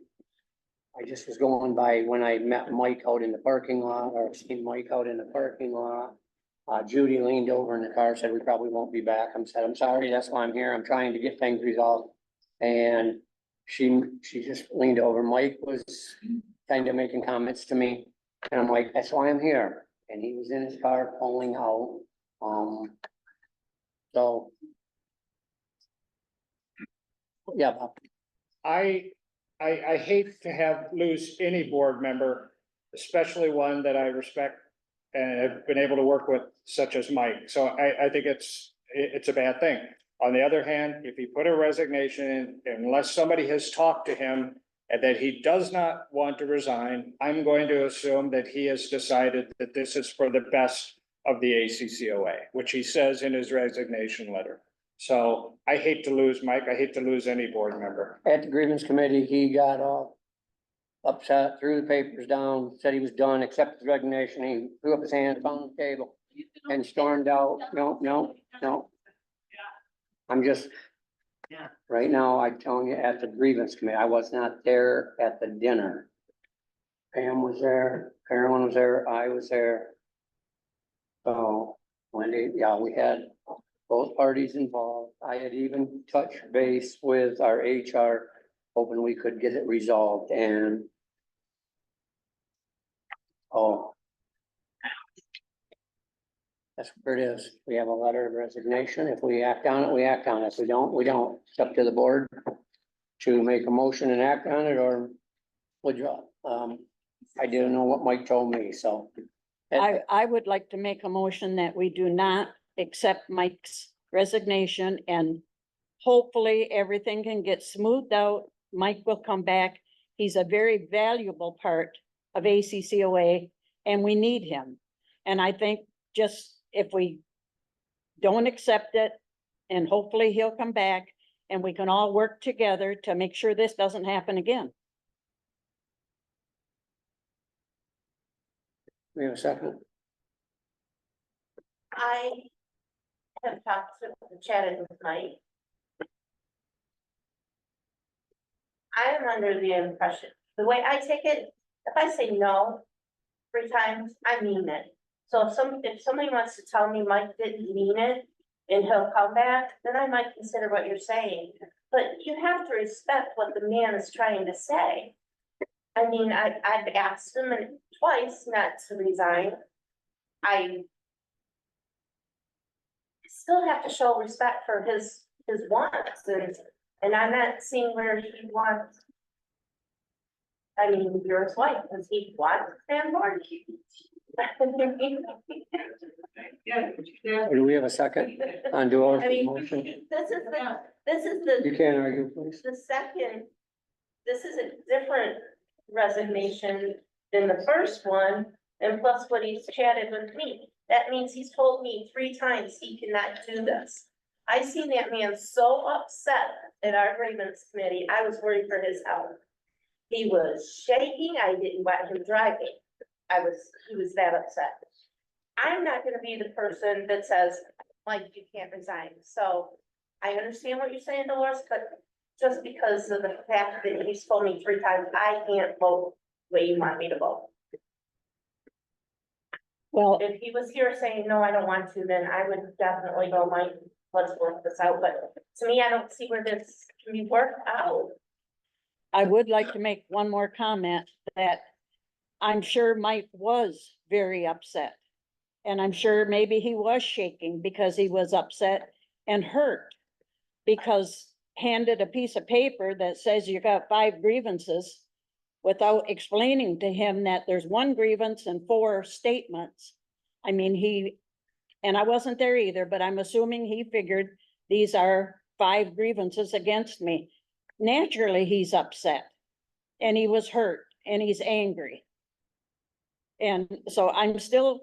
I just was going by when I met Mike out in the parking lot, or seen Mike out in the parking lot. Judy leaned over in the car, said, we probably won't be back. I said, I'm sorry, that's why I'm here. I'm trying to get things resolved. And she just leaned over. Mike was kind of making comments to me, and I'm like, that's why I'm here. And he was in his car pulling out, so. Yeah, Bob. I hate to lose any board member, especially one that I respect and have been able to work with, such as Mike. So I think it's a bad thing. On the other hand, if he put a resignation in, unless somebody has talked to him and that he does not want to resign, I'm going to assume that he has decided that this is for the best of the ACCOA, which he says in his resignation letter. So I hate to lose Mike. I hate to lose any board member. At the grievance committee, he got all upset, threw the papers down, said he was done, accepted his resignation. He threw up his hands on the table and stormed out. No. I'm just, Yeah. right now, I'm telling you, at the grievance committee, I was not there at the dinner. Pam was there, Carolyn was there, I was there. So, Wendy, yeah, we had both parties involved. I had even touched base with our HR, hoping we could get it resolved, and oh, that's where it is. We have a letter of resignation. If we act on it, we act on it. If we don't, we don't. It's up to the board to make a motion and act on it, or withdraw. I didn't know what Mike told me, so. I would like to make a motion that we do not accept Mike's resignation, and hopefully everything can get smoothed out. Mike will come back. He's a very valuable part of ACCOA, and we need him. And I think just if we don't accept it, and hopefully he'll come back, and we can all work together to make sure this doesn't happen again. We have a second. I have talked to, chatted with Mike. I am under the impression, the way I take it, if I say no 3 times, I mean it. So if somebody wants to tell me Mike didn't mean it and he'll come back, then I might consider what you're saying. But you have to respect what the man is trying to say. I mean, I've asked him twice not to resign. I still have to show respect for his wants, and I'm not seeing where he wants. I mean, you're his wife, does he want landlord? Do we have a second on Dolores' I mean, motion? this is the, You can't argue, please. the second, this is a different resignation than the first one, and plus what he's chatted with me. That means he's told me 3 times he cannot do this. I seen that man so upset at our grievance committee, I was worried for his health. He was shaking, I didn't want him driving. He was that upset. I'm not gonna be the person that says, like, you can't resign, so I understand what you're saying, Dolores, but just because of the fact that he's told me 3 times, I can't vote the way you want me to vote. Well, If he was here saying, no, I don't want to, then I would definitely go, Mike, let's work this out, but to me, I don't see where this can be worked out. I would like to make one more comment that I'm sure Mike was very upset. And I'm sure maybe he was shaking because he was upset and hurt. Because handed a piece of paper that says you got 5 grievances without explaining to him that there's 1 grievance and 4 statements. I mean, and I wasn't there either, but I'm assuming he figured these are 5 grievances against me. Naturally, he's upset and he was hurt and he's angry. And so I'm still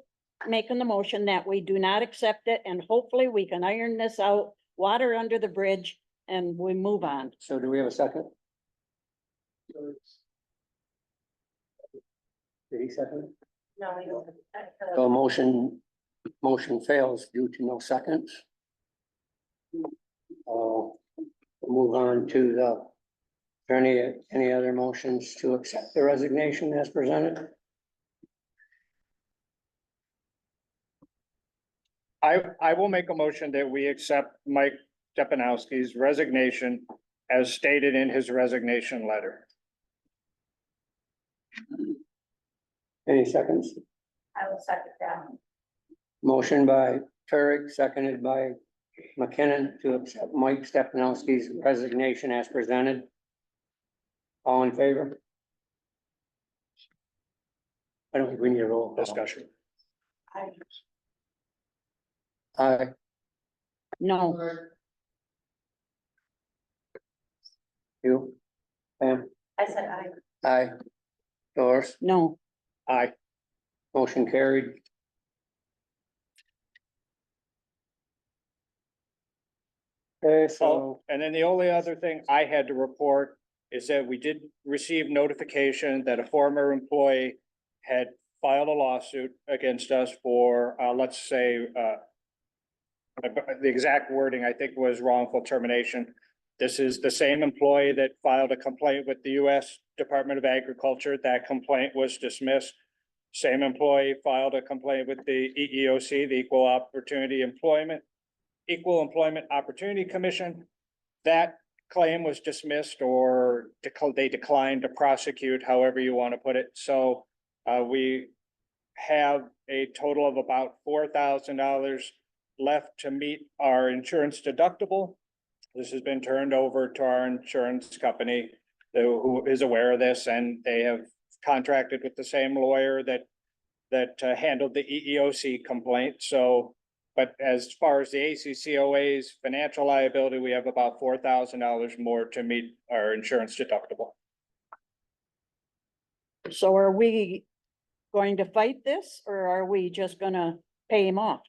making the motion that we do not accept it, and hopefully we can iron this out, water under the bridge, and we move on. So do we have a second? Did he second? No, I don't. So motion fails due to no seconds. We'll move on to the, are there any other motions to accept the resignation as presented? I will make a motion that we accept Mike Stepanowski's resignation as stated in his resignation letter. Any seconds? I will second that. Motion by Turek, seconded by McKinnon to accept Mike Stepanowski's resignation as presented. All in favor? I don't think we need a roll call. Discussion. Aye. No, You? Pam? I said I. Aye. Doris? no, Aye. Motion carried. Okay, so, Oh, and then the only other thing I had to report is that we did receive notification that a former employee had filed a lawsuit against us for, let's say, the exact wording I think was wrongful termination. This is the same employee that filed a complaint with the US Department of Agriculture. That complaint was dismissed. Same employee filed a complaint with the EEOC, the Equal Employment Opportunity Commission. That claim was dismissed, or they declined to prosecute, however you want to put it. So we have a total of about $4,000 left to meet our insurance deductible. This has been turned over to our insurance company who is aware of this, and they have contracted with the same lawyer that handled the EEOC complaint. So, but as far as the ACCOA's financial liability, we have about $4,000 more to meet our insurance deductible. so are we going to fight this, or are we just gonna pay him off?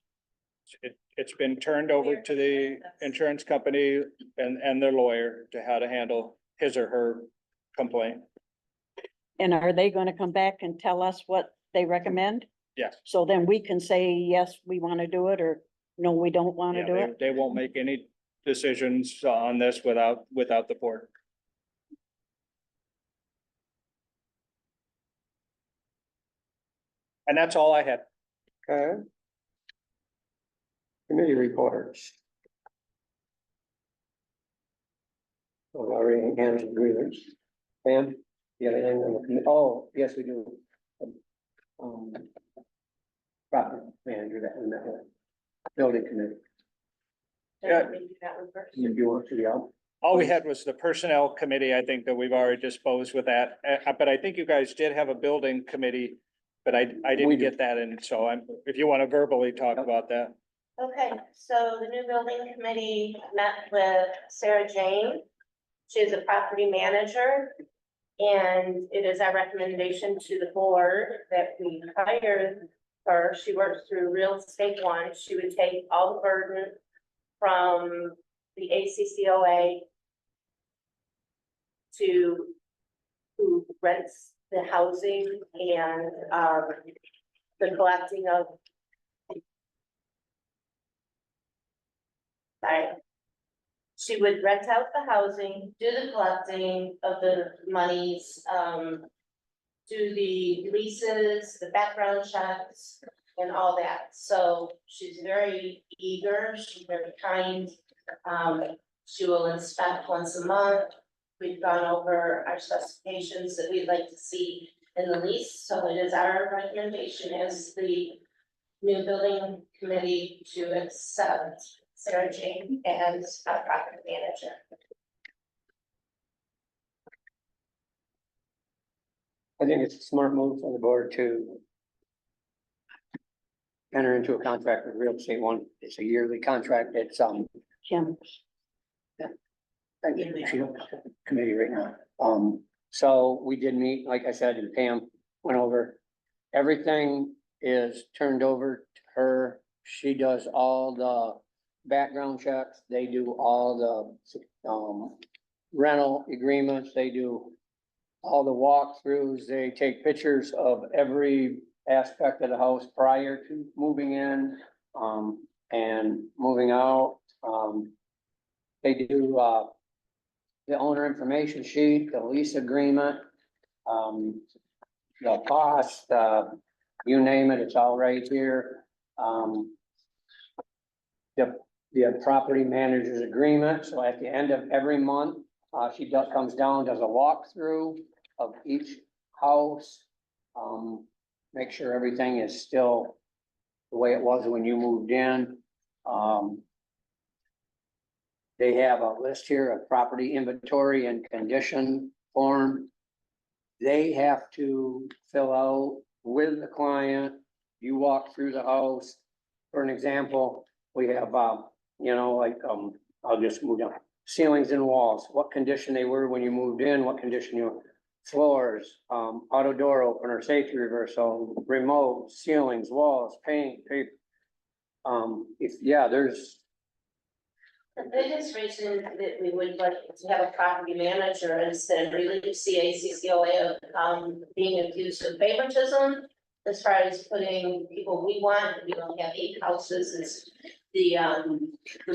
It's been turned over to the insurance company and their lawyer to how to handle his or her complaint. And are they gonna come back and tell us what they recommend? Yes. So then we can say, yes, we wanna do it, or no, we don't wanna Yeah, do it? they won't make any decisions on this without the board. And that's all I had. okay. Committee reports. Well, already handled grievance. Pam, you have anything on the committee? Oh, yes, we do. Property manager that we met with. Building committee. Yeah. Maybe that one first. You want to be out? All we had was the personnel committee. I think that we've already disposed with that. But I think you guys did have a building committee but I We didn't do. get that in, so if you want to verbally talk about that. Okay, so the new building committee met with Sarah Jane. She is a property manager. And it is our recommendation to the board that we hire her. She works through Real Estate One. She would take all the burden from the ACCOA to who rents the housing and, the collecting of. Sorry. She would rent out the housing, do the collecting of the monies, do the leases, the background checks, and all that. So she's very eager, she's very kind. She will inspect once a month. We've gone over our specifications that we'd like to see in the lease, so it is our recommendation as the new building committee to accept Sarah Jane as our property manager. I think it's a smart move for the board to enter into a contract with Real Estate One. It's a yearly contract. It's, Kim, she don't have a committee right now. So we did meet, like I said, and Pam went over. Everything is turned over to her. She does all the background checks. They do all the, rental agreements. They do all the walkthroughs. They take pictures of every aspect of the house prior to moving in, and moving out. They do, the owner information sheet, the lease agreement, the cost, you name it, it's all right here. The property manager's agreement, so at the end of every month, she comes down, does a walkthrough of each house. Make sure everything is still the way it was when you moved in. They have a list here of property inventory and condition form. They have to fill out with the client. You walk through the house. For an example, we have, I'll just move down. Ceilings and walls, what condition they were when you moved in, what condition floors, auto door opener, safety reversal, remote, ceilings, walls, paint, paper. There's. The biggest reason that we would like to have a property manager is that relieve CACCOA of, being accused of favoritism. As far as putting people we want, we only have 8 houses, is the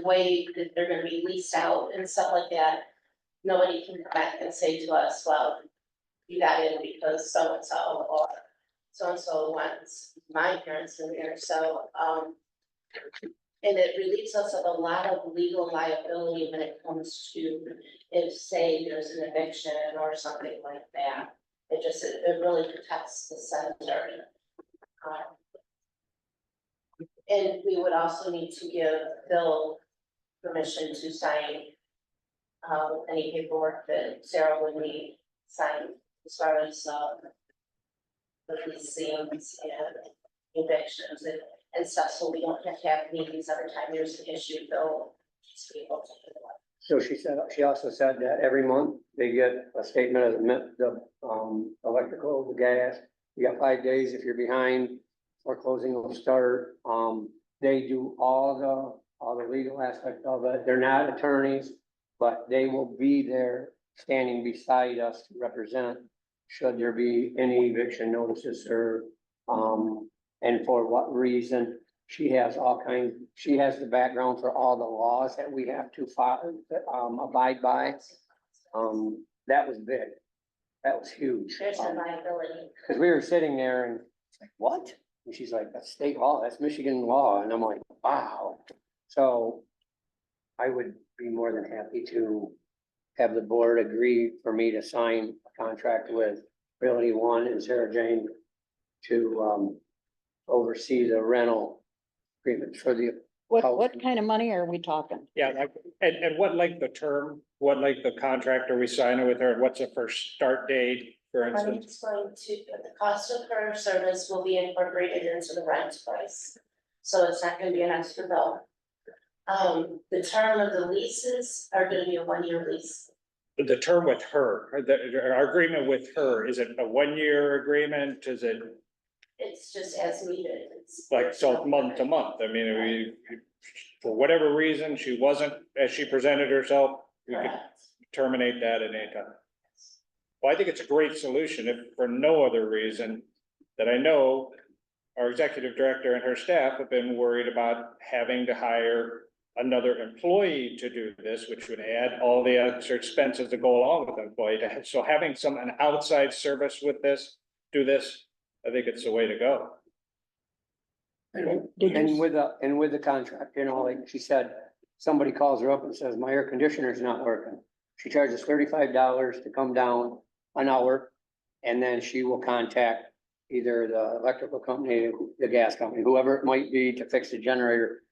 way that they're gonna be leased out and stuff like that. Nobody can come back and say to us, well, you got in because so-and-so or so-and-so wants my parents in here, so, and it relieves us of a lot of legal liability when it comes to if, say, there's an eviction or something like that. It really protects the cemetery. And we would also need to give Bill permission to sign any paperwork that Sarah would need signed as far as the leasings and evictions and stuff, so we don't have to have meetings every time there's an issue, Bill just be able to do it. So she also said that every month they get a statement of the electrical, the gas. You got 5 days if you're behind, foreclosing will start. They do all the legal aspect of it. They're not attorneys, but they will be there standing beside us to represent should there be any eviction notices served. And for what reason. She has she has the background for all the laws that we have to follow, abide by. That was big. That was huge. There's a liability. Cause we were sitting there and it's like, what? And she's like, that's state law, that's Michigan law. And I'm like, wow. So I would be more than happy to have the board agree for me to sign a contract with Realty One and Sarah Jane to, oversee the rental agreements for the What kind of money are we talking? Yeah, like, and what length of term, what length of contract are we signing with her? What's the first start date, for I'm instance? just going to, the cost of her service will be incorporated into the rent price. So it's not gonna be an extra bill. The term of the leases are gonna be a 1-year lease. The term with her, our agreement with her, is it a 1-year agreement? Is it It's just as needed. It's- like, so month to month? I mean, for whatever reason, she wasn't as she presented herself, we could Correct. terminate that at any time. Well, I think it's a great solution, if for no other reason that I know our executive director and her staff have been worried about having to hire another employee to do this, which would add all the extra expenses that go along with the employee. So having an outside service with this, do this, I think it's the way to go. Did you- And with the contract, you know, like she said, somebody calls her up and says, my air conditioner's not working. She charges $35 to come down an hour, and then she will contact either the electrical company, the gas company, whoever it might be, to fix the generator.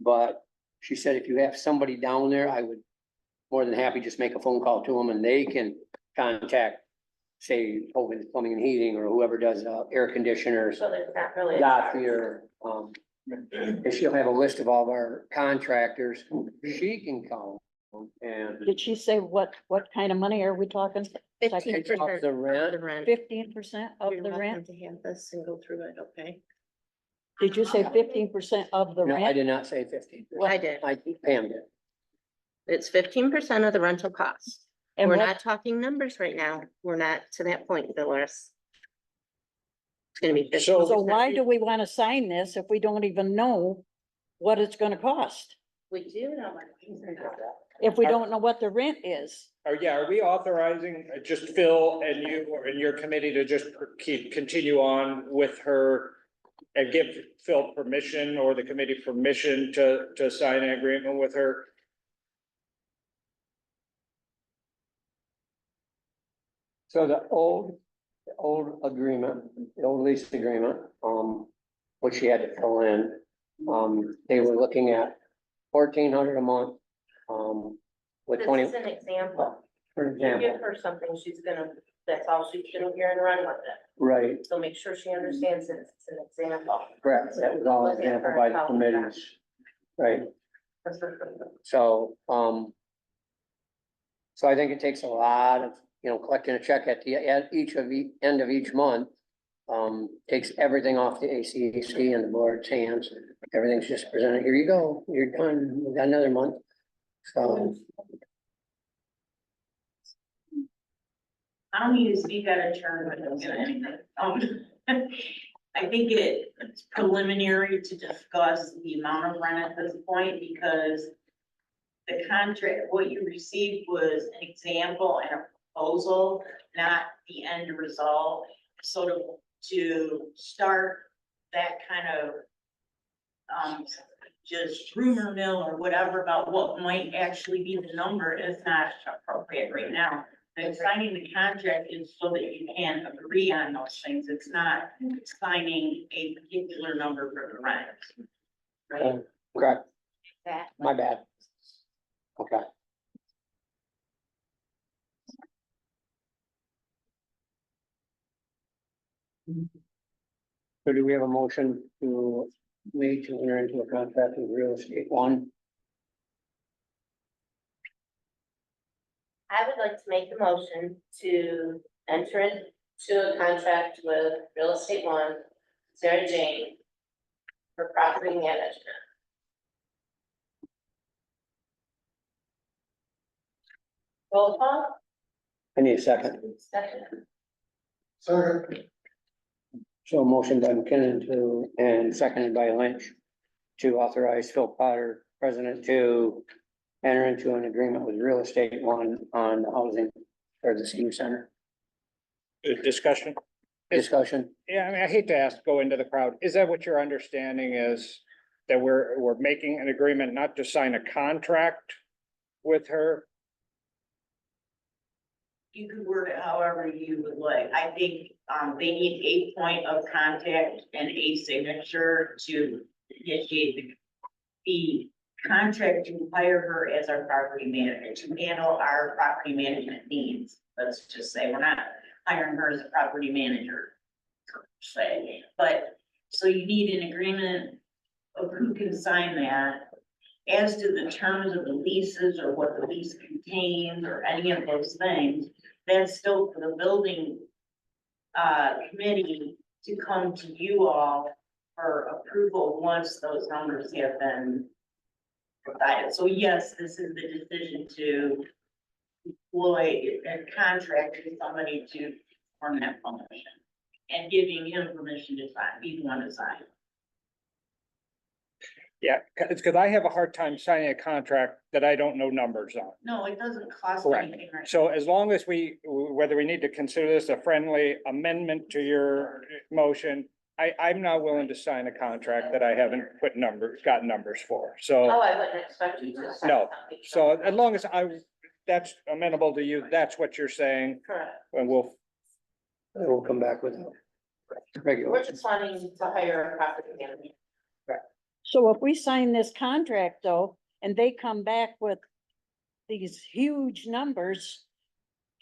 But she said, if you have somebody down there, I would more than happy just make a phone call to them and they can contact, say, Hogan's Plumbing and Heating, or whoever does air conditioners, So there's not really. a Dottie, charge. or, and she'll have a list of all of our contractors. She can call and Did she say what kind of money are we talking? 15% of the rent. rent. 15% of You're the welcome rent? to have this and go through it, okay? Did you say 15% of the No, I rent? did not say 15. I did. Pam did. It's 15% of the rental cost. And We're what- not talking numbers right now. We're not to that point, Dolores. It's gonna be. So- So why do we want to sign this if we don't even know what it's gonna cost? We do know. If we don't know what the rent is? Are we authorizing just Phil and you or in your committee to just continue on with her? And give Phil permission or the committee permission to sign an agreement with her? So the old agreement, the old lease agreement, which she had to fill in, they were looking at 1,400 a month, with This 20, is an example. for You give example. her something, she's gonna, that's all she's gonna hear and run with it. Right, So make sure she understands that it's an example. correct. That was all example by the committees. Right. So, so I think it takes a lot of, collecting a check at end of each month. Takes everything off the ACC and the board's hands. Everything's just presented, here you go, you're done, we got another month. So, I don't need to speak out of turn, but I'm gonna anything. I think it's preliminary to discuss the amount of rent at this point, because the contract, what you received was an example and a proposal, not the end result. Sort of to start that kind of just rumor mill or whatever about what might actually be the number is not appropriate right now. And signing the contract is so that you can agree on those things. It's not signing a particular number for the rent. Right? correct, That. my bad. Okay. So do we have a motion to enter into a contract with Real Estate One? I would like to make a motion to enter into a contract with Real Estate One, Sarah Jane, for property management. Roll call, I need a second. second. So a motion by McKinnon and seconded by Lynch to authorize Phil Potter, president, to enter into an agreement with Real Estate One on the housing for the senior center. Discussion? Discussion? Yeah, I mean, I hate to go into the crowd. Is that what your understanding is? That we're making an agreement not to sign a contract with her? You could word it however you would like. I think, they need a point of contact and a signature to initiate the contract to hire her as our property manager, to handle our property management needs. Let's just say we're not hiring her as a property manager, per se, but, so you need an agreement of who can sign that. As to the terms of the leases or what the lease contains or any of those things, that's still for the building committee to come to you all for approval once those numbers have been provided. So yes, this is the decision to employ a contract with somebody to perform that function and giving him permission to sign, be the one to sign. Yeah, it's because I have a hard time signing a contract that I don't know numbers on. No, it doesn't cost Correct. anything, right? So as long as whether we need to consider this a friendly amendment to your motion, I'm not willing to sign a contract that I haven't got numbers for, Oh, so, I wouldn't expect you to. sign No. something. so as long as that's amenable to you, that's what you're saying, Correct. and We'll come back with We're regulations. just wanting to hire a property manager. So if we sign this contract though, and they come back with these huge numbers,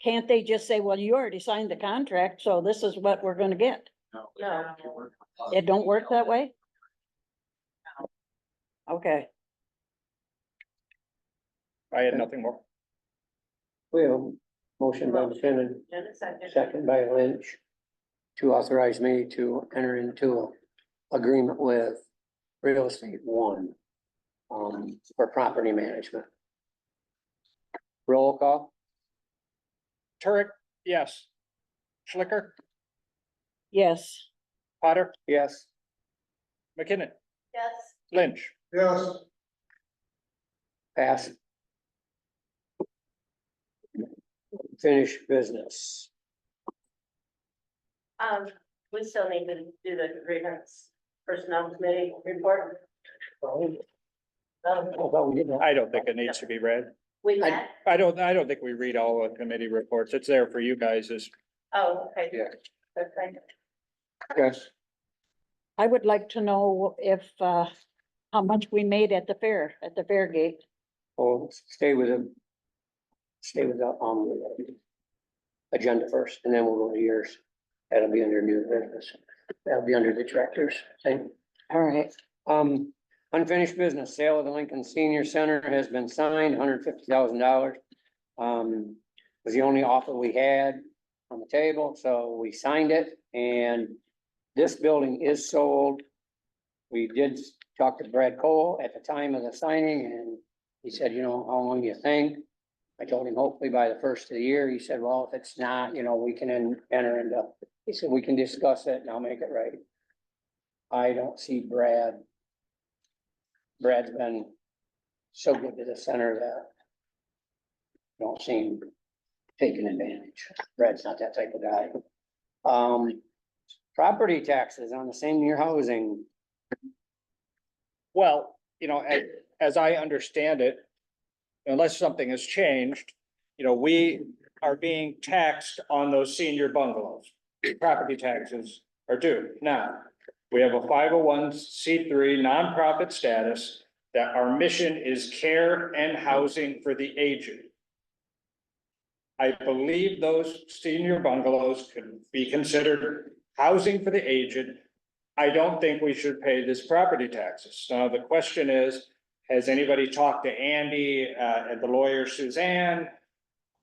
can't they just say, well, you already signed the contract, so this is what we're gonna get? No. It don't work that way? Okay, I had nothing more. We have a motion by McKinnon, In a second. second by Lynch, to authorize me to enter into a agreement with Real Estate One for property management. Roll call? Turek, yes. Schlicker, yes, Potter, Yes. McKinnon, Yes. Lynch. Yes. Pass. Finish business. We still need to do the grievance personnel committee report. Although we did that. I don't think it needs to be read. We met, I don't think we read all the committee reports. It's there for you guys as oh, okay. Yeah. Okay. Yes. I would like to know if, how much we made at the fair gate. Well, stay with the agenda first, and then we'll go to yours. That'll be under new business. That'll be under the directors thing. All right, Unfinished business, sale of the Lincoln Senior Center has been signed, $150,000. Was the only offer we had on the table, so we signed it, and this building is sold. We did talk to Brad Cole at the time of the signing, and he said, you know, how long do you think? I told him hopefully by the first of the year. He said, well, if it's not, you know, we can enter into, he said, we can discuss it and I'll make it right. I don't see Brad's been so good to the center that don't seem taking advantage. Brad's not that type of guy. Property taxes on the senior housing. well, as I understand it, unless something has changed, we are being taxed on those senior bungalows. Property taxes are due. Now, we have a 501c3 nonprofit status that our mission is care and housing for the aged. I believe those senior bungalows could be considered housing for the aged. I don't think we should pay this property taxes. Now, the question is, has anybody talked to Andy, and the lawyer Suzanne?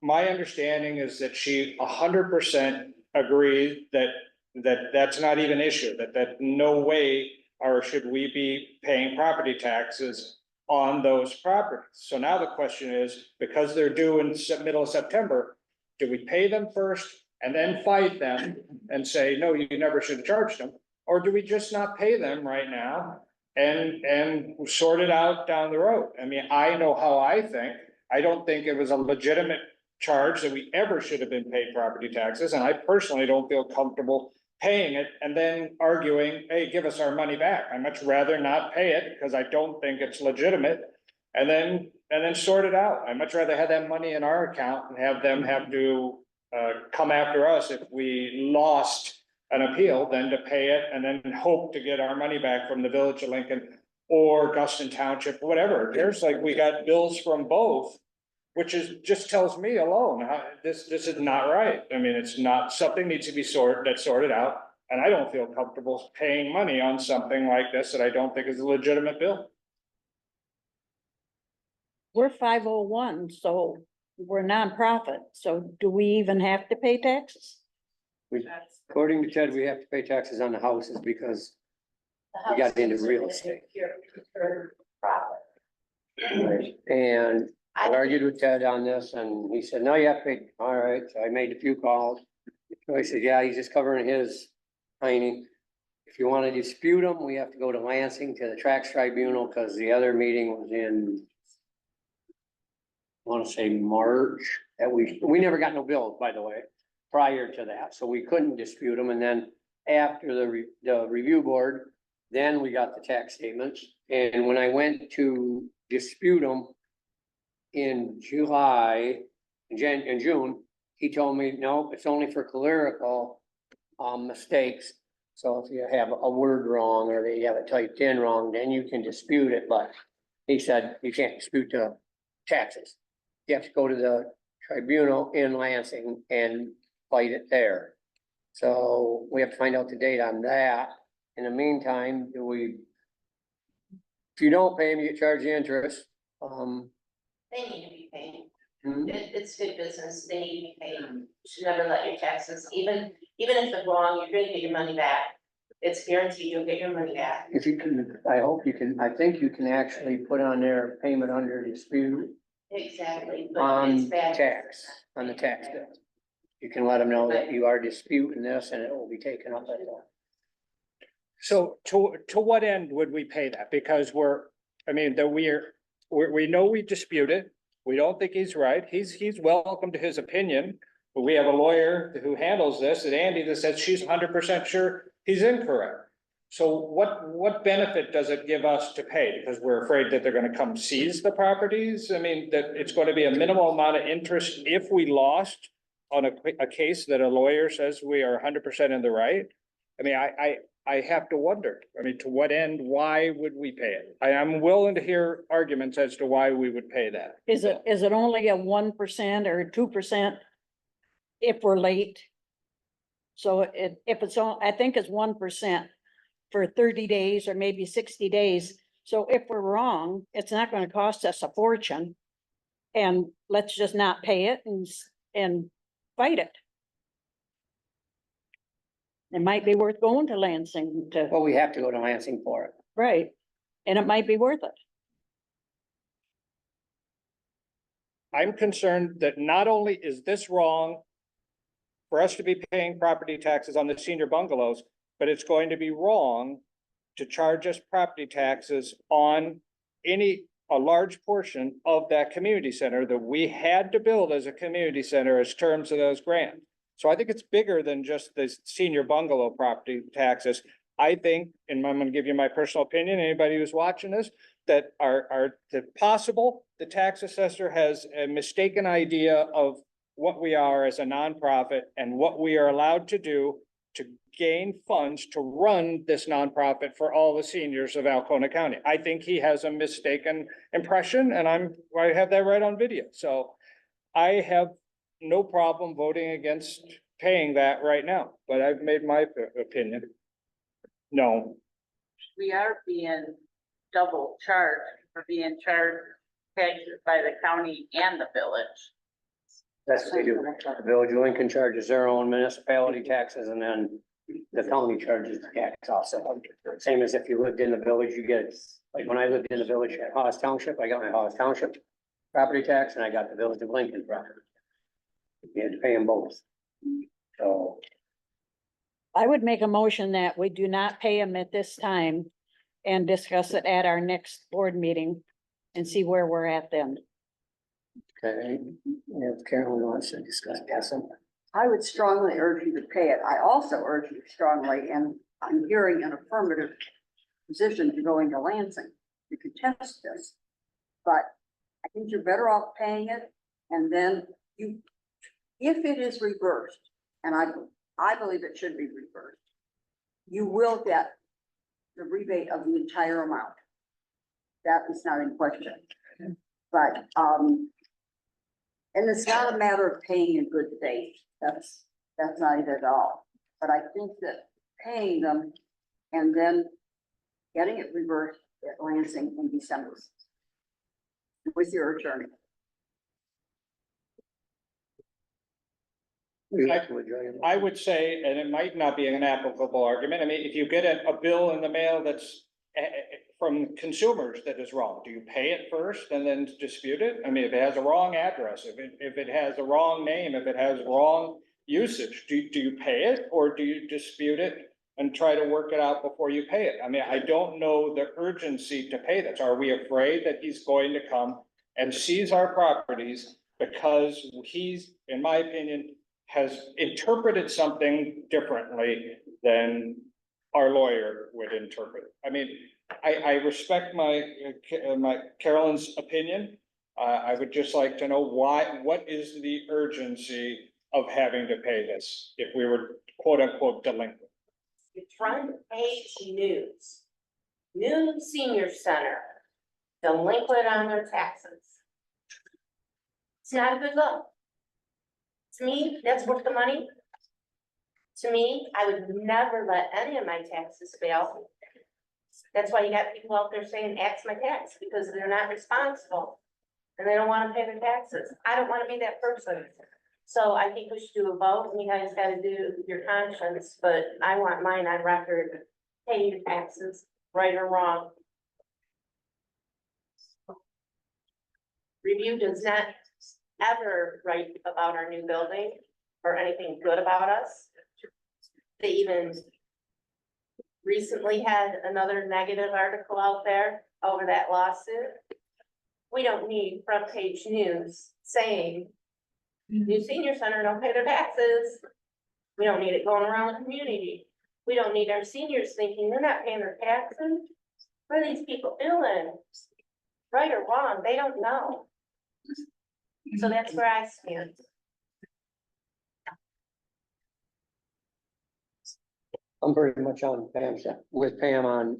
My understanding is that she 100% agreed that's not even an issue, that no way or should we be paying property taxes on those properties. So now the question is, because they're due in middle of September, do we pay them first and then fight them and say, no, you never should have charged them? Or do we just not pay them right now and sort it out down the road? I mean, I know how I think. I don't think it was a legitimate charge that we ever should have been paid property taxes, and I personally don't feel comfortable paying it and then arguing, hey, give us our money back. I'd much rather not pay it because I don't think it's legitimate, and then sort it out. I'd much rather have that money in our account and have them have to come after us if we lost an appeal than to pay it and then hope to get our money back from the Village of Lincoln or Guston Township, whatever. There's like, we got bills from both, which is, just tells me alone, how, this is not right. I mean, it's not, something needs to be sorted out. And I don't feel comfortable paying money on something like this that I don't think is a legitimate bill. We're 501, so we're nonprofit, so do we even have to pay taxes? According to Ted, we have to pay taxes on the houses because we got into real estate. Pure profit. And I argued with Ted on this and he said, no, you have to pay. All right, so I made a few calls. So I said, yeah, he's just covering his tiny. If you want to dispute them, we have to go to Lansing to the Tax Tribunal because the other meeting was in, I want to say March, that we never got no bills, by the way, prior to that, so we couldn't dispute them. And then after the review board, then we got the tax statements. And when I went to dispute them in in June, he told me, no, it's only for clerical mistakes. So if you have a word wrong or they have it typed in wrong, then you can dispute it, but he said you can't dispute the taxes. You have to go to the tribunal in Lansing and fight it there. So we have to find out the date on that. In the meantime, if you don't pay them, you get charged the interest. They need to be paid. Hmm. It's good business. They need to be paid. You should never let your taxes, even if they're wrong, you're gonna get your money back. It's guaranteed you'll get your money back. If you can, I hope you can, I think you can actually put on their payment under dispute Exactly. But on it's bad. tax, on the tax bill. You can let them know that you are disputing this and it will be taken up at all. So to what end would we pay that? Because we know we dispute it. We don't think he's right. He's welcome to his opinion. But we have a lawyer who handles this, and Andy, that says she's 100% sure he's incorrect. So what benefit does it give us to pay? Because we're afraid that they're gonna come seize the properties? I mean, that it's gonna be a minimal amount of interest if we lost on a case that a lawyer says we are 100% in the right? I mean, I have to wonder, I mean, to what end, why would we pay it? I am willing to hear arguments as to why we would pay that. Is it only a 1% or 2% if we're late? So if it's on, I think it's 1% for 30 days or maybe 60 days. So if we're wrong, it's not gonna cost us a fortune. And let's just not pay it and fight it. It might be worth going to Lansing to, Well, we have to go to Lansing for it. right, and it might be worth it. I'm concerned that not only is this wrong for us to be paying property taxes on the senior bungalows, but it's going to be wrong to charge us property taxes on a large portion of that community center that we had to build as a community center as terms of those grants. So I think it's bigger than just the senior bungalow property taxes. I think, and I'm gonna give you my personal opinion, anybody who's watching this, that the tax assessor has a mistaken idea of what we are as a nonprofit and what we are allowed to do to gain funds to run this nonprofit for all the seniors of Alcona County. I think he has a mistaken impression, and I have that right on video. So I have no problem voting against paying that right now, but I've made my opinion. No, We are being double charged for being charged taxes by the county and the village. That's what they do. The village of Lincoln charges their own municipality taxes and then the county charges the tax also. Same as if you lived in the village, you get, like when I lived in the village at Hawes Township, I got my Hawes Township property tax and I got the village of Lincoln property. You had to pay them both. So I would make a motion that we do not pay them at this time and discuss it at our next board meeting and see where we're at then. okay, if Carolyn wants to discuss that. I would strongly urge you to pay it. I also urge you strongly, and I'm hearing an affirmative position to going to Lansing to contest this. But I think you're better off paying it, and then if it is reversed, and I believe it should be reversed, you will get the rebate of the entire amount. that is not in question. But, and it's not a matter of paying in good faith, that's not it at all. But I think that paying them and then getting it reversed at Lansing in December with your attorney. I would say, and it might not be an applicable argument, I mean, if you get a bill in the mail that's from consumers that is wrong, do you pay it first and then dispute it? I mean, if it has a wrong address, if it has a wrong name, if it has wrong usage, do you pay it or do you dispute it and try to work it out before you pay it? I mean, I don't know the urgency to pay this. Are we afraid that he's going to come and seize our properties because he's, in my opinion, has interpreted something differently than our lawyer would interpret? I mean, I respect my Carolyn's opinion. I would just like to know what is the urgency of having to pay this if we were quote unquote delinquent? The front page news, new senior center, delinquent on their taxes. It's not a good look. To me, that's worth the money. To me, I would never let any of my taxes fail. That's why you got people out there saying, ax my tax, because they're not responsible. And they don't wanna pay their taxes. I don't wanna be that person. So I think we should do a vote, and you guys gotta do your conscience, but I want mine on record. Pay your taxes, right or wrong. Review does not ever write about our new building or anything good about us. They even recently had another negative article out there over that lawsuit. We don't need front page news saying new senior center don't pay their taxes. We don't need it going around the community. We don't need our seniors thinking they're not paying their taxes. What are these people doing? Right or wrong, they don't know. So that's where I stand. I'm very much on Pam's, with Pam on,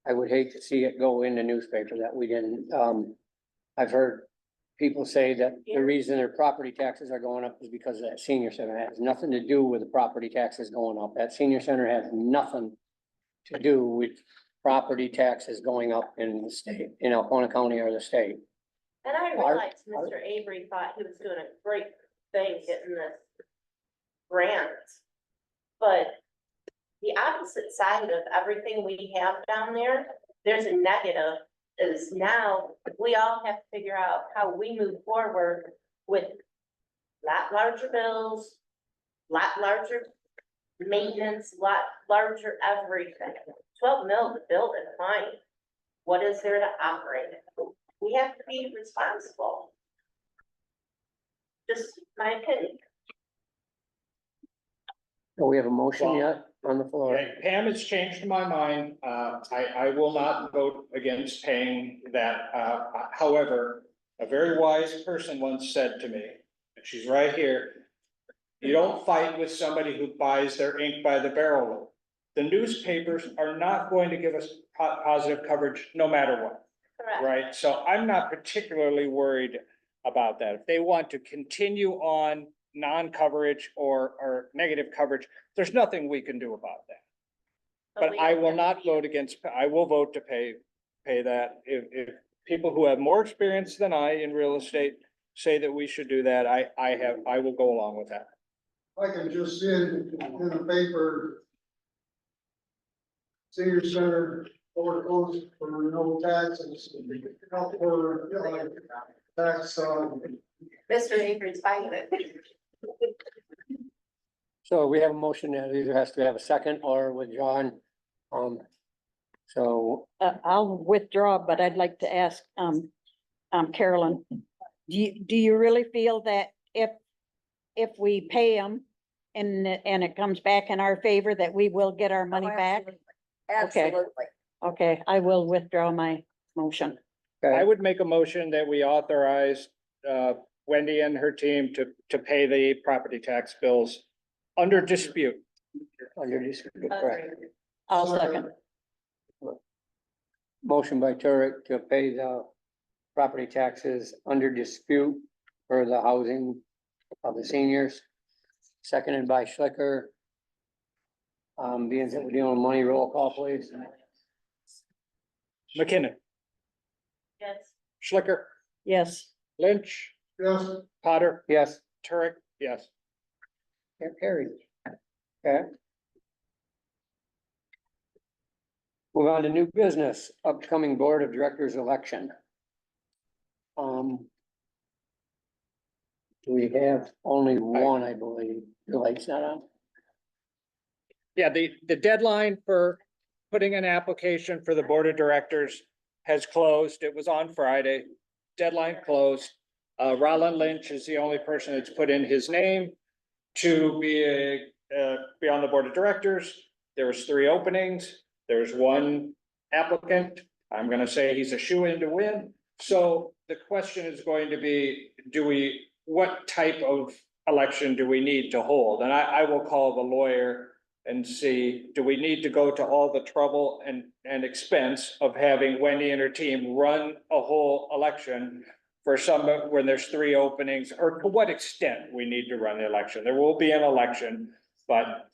I would hate to see it go in the newspaper that we didn't, I've heard people say that the reason their property taxes are going up is because of that senior center. It has nothing to do with the property taxes going up. That senior center has nothing to do with property taxes going up in the state, in Alpena County or the state. And I realized Mr. Avery thought he was doing a great thing getting this grant. But the opposite side of everything we have down there, there's a negative, is now we all have to figure out how we move forward with lot larger bills, lot larger maintenance, lot larger everything. 12 mil to build it, fine. What is there to operate it? We have to be responsible. Just my opinion. Do we have a motion yet on the floor? Okay, Pam has changed my mind. I will not vote against paying that. However, a very wise person once said to me, and she's right here, you don't fight with somebody who buys their ink by the barrel. The newspapers are not going to give us positive coverage no matter what. Correct. Right, so I'm not particularly worried about that. If they want to continue on non-coverage or negative coverage, there's nothing we can do about that. But we I don't will have not to be- vote against, I will vote to pay that. If people who have more experience than I in real estate say that we should do that, I will go along with that. I can just see it in the paper. Senior center foreclosed for no taxes, not for, tax, Mr. Avery's fine with it. So we have a motion that either has to have a second or withdrawn. So I'll withdraw, but I'd like to ask, Carolyn, do you really feel that if we pay them and it comes back in our favor, that we will get our money back? Okay. Absolutely. Okay, I will withdraw my motion. I would make a motion that we authorize Wendy and her team to pay the property tax bills under dispute. under dispute, correct. I'll second. Motion by Turek to pay the property taxes under dispute for the housing of the seniors. Seconded by Schlicker. Being that we're dealing with money, roll call please. McKinnon, Yes. Schlicker, Yes, Lynch, Yes. Potter, Yes, Turek, yes. carried. Okay. Move on to new business, upcoming board of directors election. We have only one, I believe, the light's not on. Yeah, the deadline for putting an application for the board of directors has closed. It was on Friday. Deadline closed. Roland Lynch is the only person that's put in his name to be on the board of directors. There was 3 openings. There's 1 applicant. I'm gonna say he's a shoo-in to win. So the question is going to be, what type of election do we need to hold? And I will call the lawyer and see, do we need to go to all the trouble and expense of having Wendy and her team run a whole election for when there's 3 openings, or to what extent we need to run the election? There will be an election, but,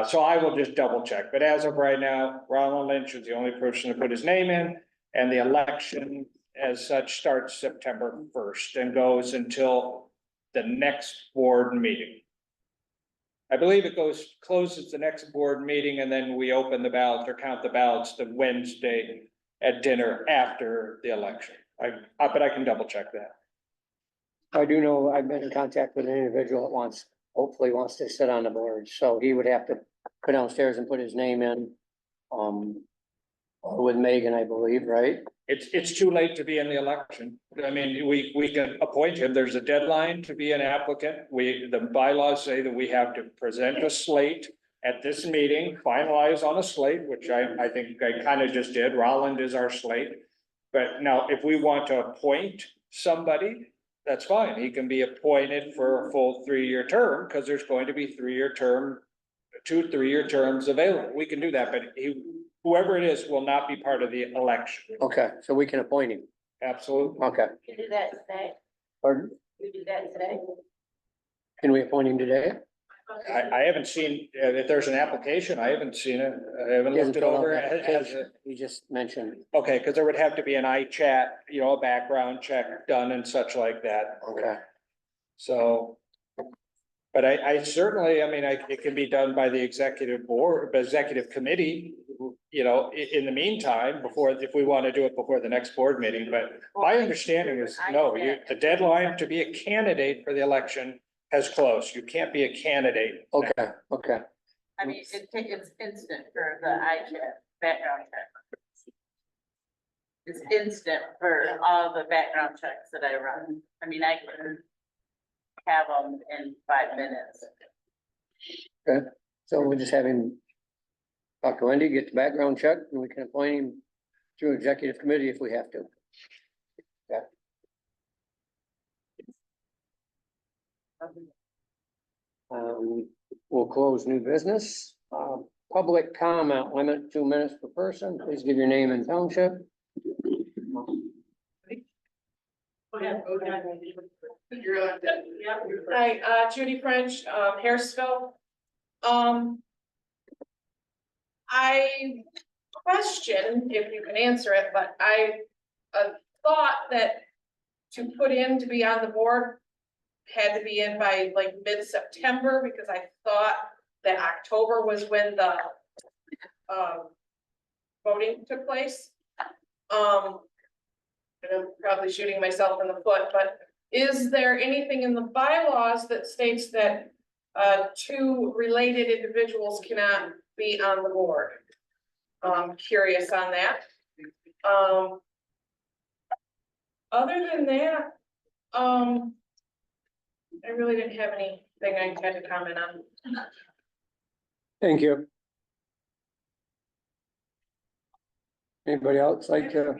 so I will just double check. But as of right now, Ronald Lynch is the only person to put his name in, and the election as such starts September 1st and goes until the next board meeting. I believe it closes the next board meeting, and then we open the ballots or count the ballots the Wednesday at dinner after the election. But I can double check that. I do know I've been in contact with an individual that hopefully wants to sit on the board, so he would have to go downstairs and put his name in. With Megan, I believe, right? It's too late to be in the election. I mean, we can appoint him. There's a deadline to be an applicant. The bylaws say that we have to present a slate at this meeting, finalize on a slate, which I think I kind of just did. Roland is our slate. But now, if we want to appoint somebody, that's fine. He can be appointed for a full 3-year term, because there's going to be 2 3-year terms available. We can do that, but whoever it is will not be part of the election. Okay, so we can appoint him. Absolutely. Okay, You do that today? pardon? You do that today? Can we appoint him today? I haven't seen, if there's an application, I haven't seen it. I haven't looked it over. He just mentioned, Okay, because there would have to be an iChat, a background check done and such like that. okay, So. But I certainly, it can be done by the executive board, executive committee, in the meantime, if we want to do it before the next board meeting. But my understanding is, no, the deadline to be a candidate for the election has closed. You can't be a candidate. okay, okay. I mean, it's instant for the iChat background check. It's instant for all the background checks that I run. I mean, I can have them in 5 minutes. Okay, so we'll just have him talk to Wendy, get the background check, and we can appoint him through executive committee if we have to. Yeah. We'll close new business. Public comment, limit 2 minutes per person. Please give your name and township. Hi, Judy French, Harrisville. I question if you can answer it, but I thought that to put in to be on the board had to be in by like mid-September, because I thought that October was when the voting took place. And I'm probably shooting myself in the foot, but is there anything in the bylaws that states that 2 related individuals cannot be on the board? I'm curious on that. Other than that, I really didn't have anything I had to comment on. Thank you. Anybody else like to?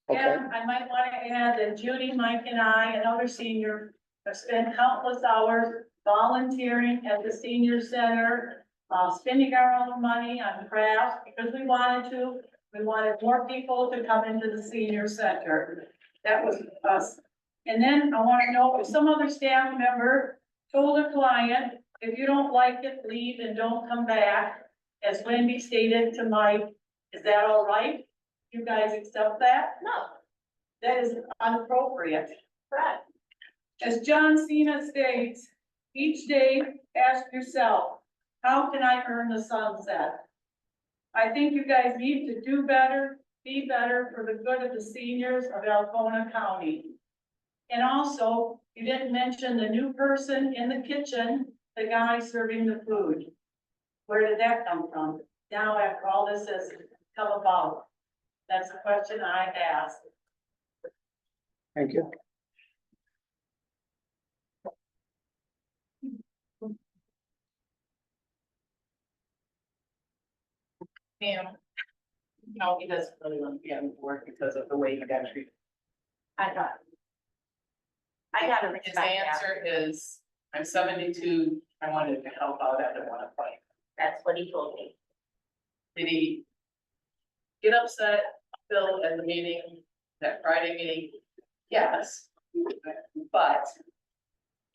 Okay, Yeah, I might want to add that Judy, Mike and I and other seniors have spent countless hours volunteering at the senior center, spending our own money on crafts because we wanted to. We wanted more people to come into the senior center. That was us. And then I want to know if some other staff member told a client, if you don't like it, leave and don't come back. As Wendy stated to Mike, is that all right? You guys accept that? No, That is inappropriate. correct. As John Cena states, each day ask yourself, how can I earn the sunset? I think you guys need to do better, be better for the good of the seniors of Alcona County. And also, you didn't mention the new person in the kitchen, the guy serving the food. Where did that come from? Now after all this has come about, that's the question I asked. Thank you. Pam, no, he doesn't really want to be on board because of the way he got treated. I got. I gotta His respect that. answer is, I'm 72, I wanted to help out, I didn't want to fight. That's what he told me. Did he get upset, Phil, at the meeting, that Friday meeting? Yes, but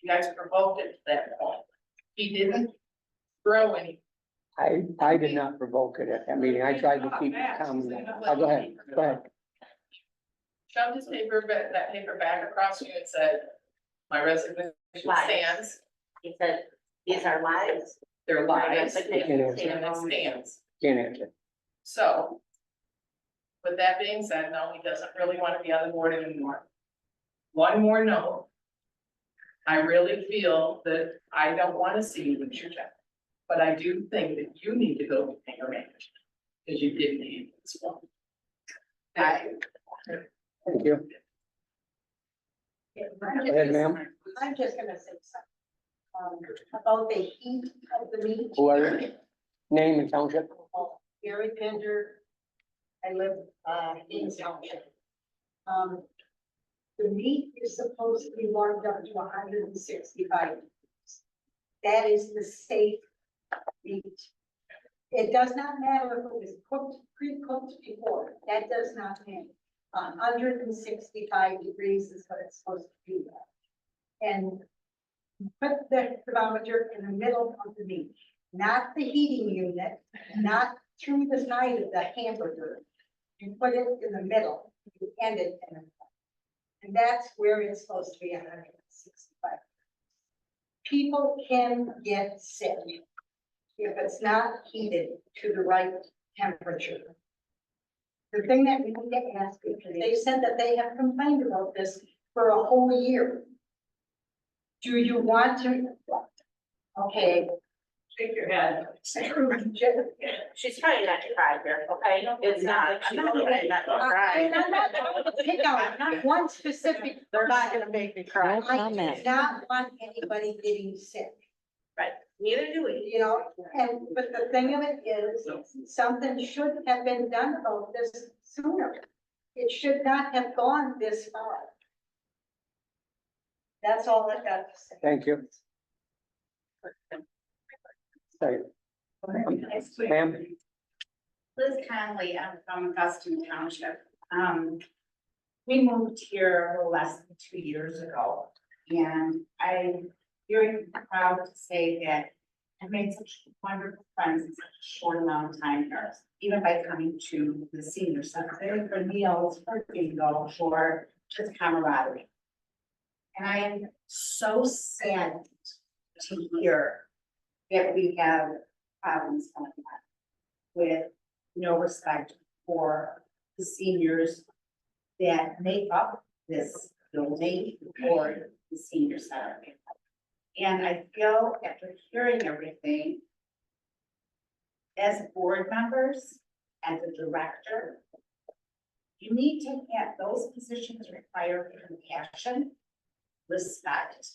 you guys provoked it to that point. He didn't throw any. I did not provoke it at that meeting. I tried to keep calm. Go ahead, go ahead. Shoved his paper, that paper back across you and said, my resignation Lies. stands, He said, these are lies. they're My lies, resignation and it stands. stands. Can't answer. So, with that being said, no, he doesn't really want to be on the board anymore. One more note. I really feel that I don't want to see you lose your job, but I do think that you need to go with anger management, because you didn't handle this one. Thank you. Go ahead, ma'am. I'm just gonna say something, about the heat of the meat. Who are you? Name and township? Gary Pender, I live, in Township. The meat is supposed to be warmed up to 165 degrees. That is the safe meat. It does not matter if it was cooked, pre-cooked before, that does not matter. 165 degrees is what it's supposed to be at. And put the thermometer in the middle of the meat, not the heating unit, not through the side of the hamburger. You put it in the middle, you end it in the middle. And that's where it's supposed to be 165. People can get sick if it's not heated to the right temperature. The thing that we need to ask, because they said that they have complained about this for a whole year. Do you want to? Okay. Shake your head. She's trying not to cry here, okay? It's not like she's trying not to cry. I'm not trying to pick out, not one specific. They're not gonna make me cry. No I comment. do not want anybody getting sick, Right, neither do we. you know, and, but the thing of it is, something should have been done about this sooner. It should not have gone this far. That's all I got to say. Thank you. Sorry. Ma'am, Liz Conley, I'm from Augustine Township. We moved here a little less than 2 years ago. And I'm very proud to say that I've made such wonderful friends in such a short amount of time here. Even by coming to the senior center for meals, for bingo, for just camaraderie. And I am so sad to hear that we have problems coming up with no respect for the seniors that make up this building or the senior center. And I feel after hearing everything, as board members, as a director, you need to have those positions require compassion, respect,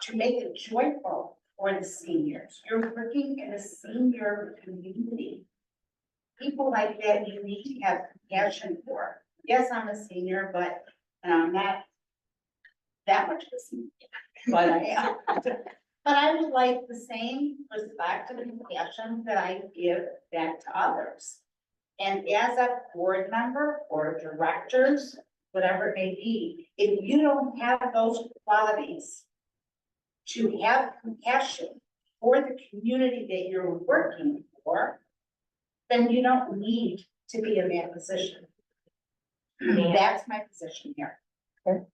to make it joyful for the seniors. You're working in a senior community. People like that you need to have compassion for. Yes, I'm a senior, but I'm not that much of a senior, but I am. But I would like the same respect and compassion that I give back to others. And as a board member or directors, whatever it may be, if you don't have those qualities to have compassion for the community that you're working for, then you don't need to be in that position. That's my position here.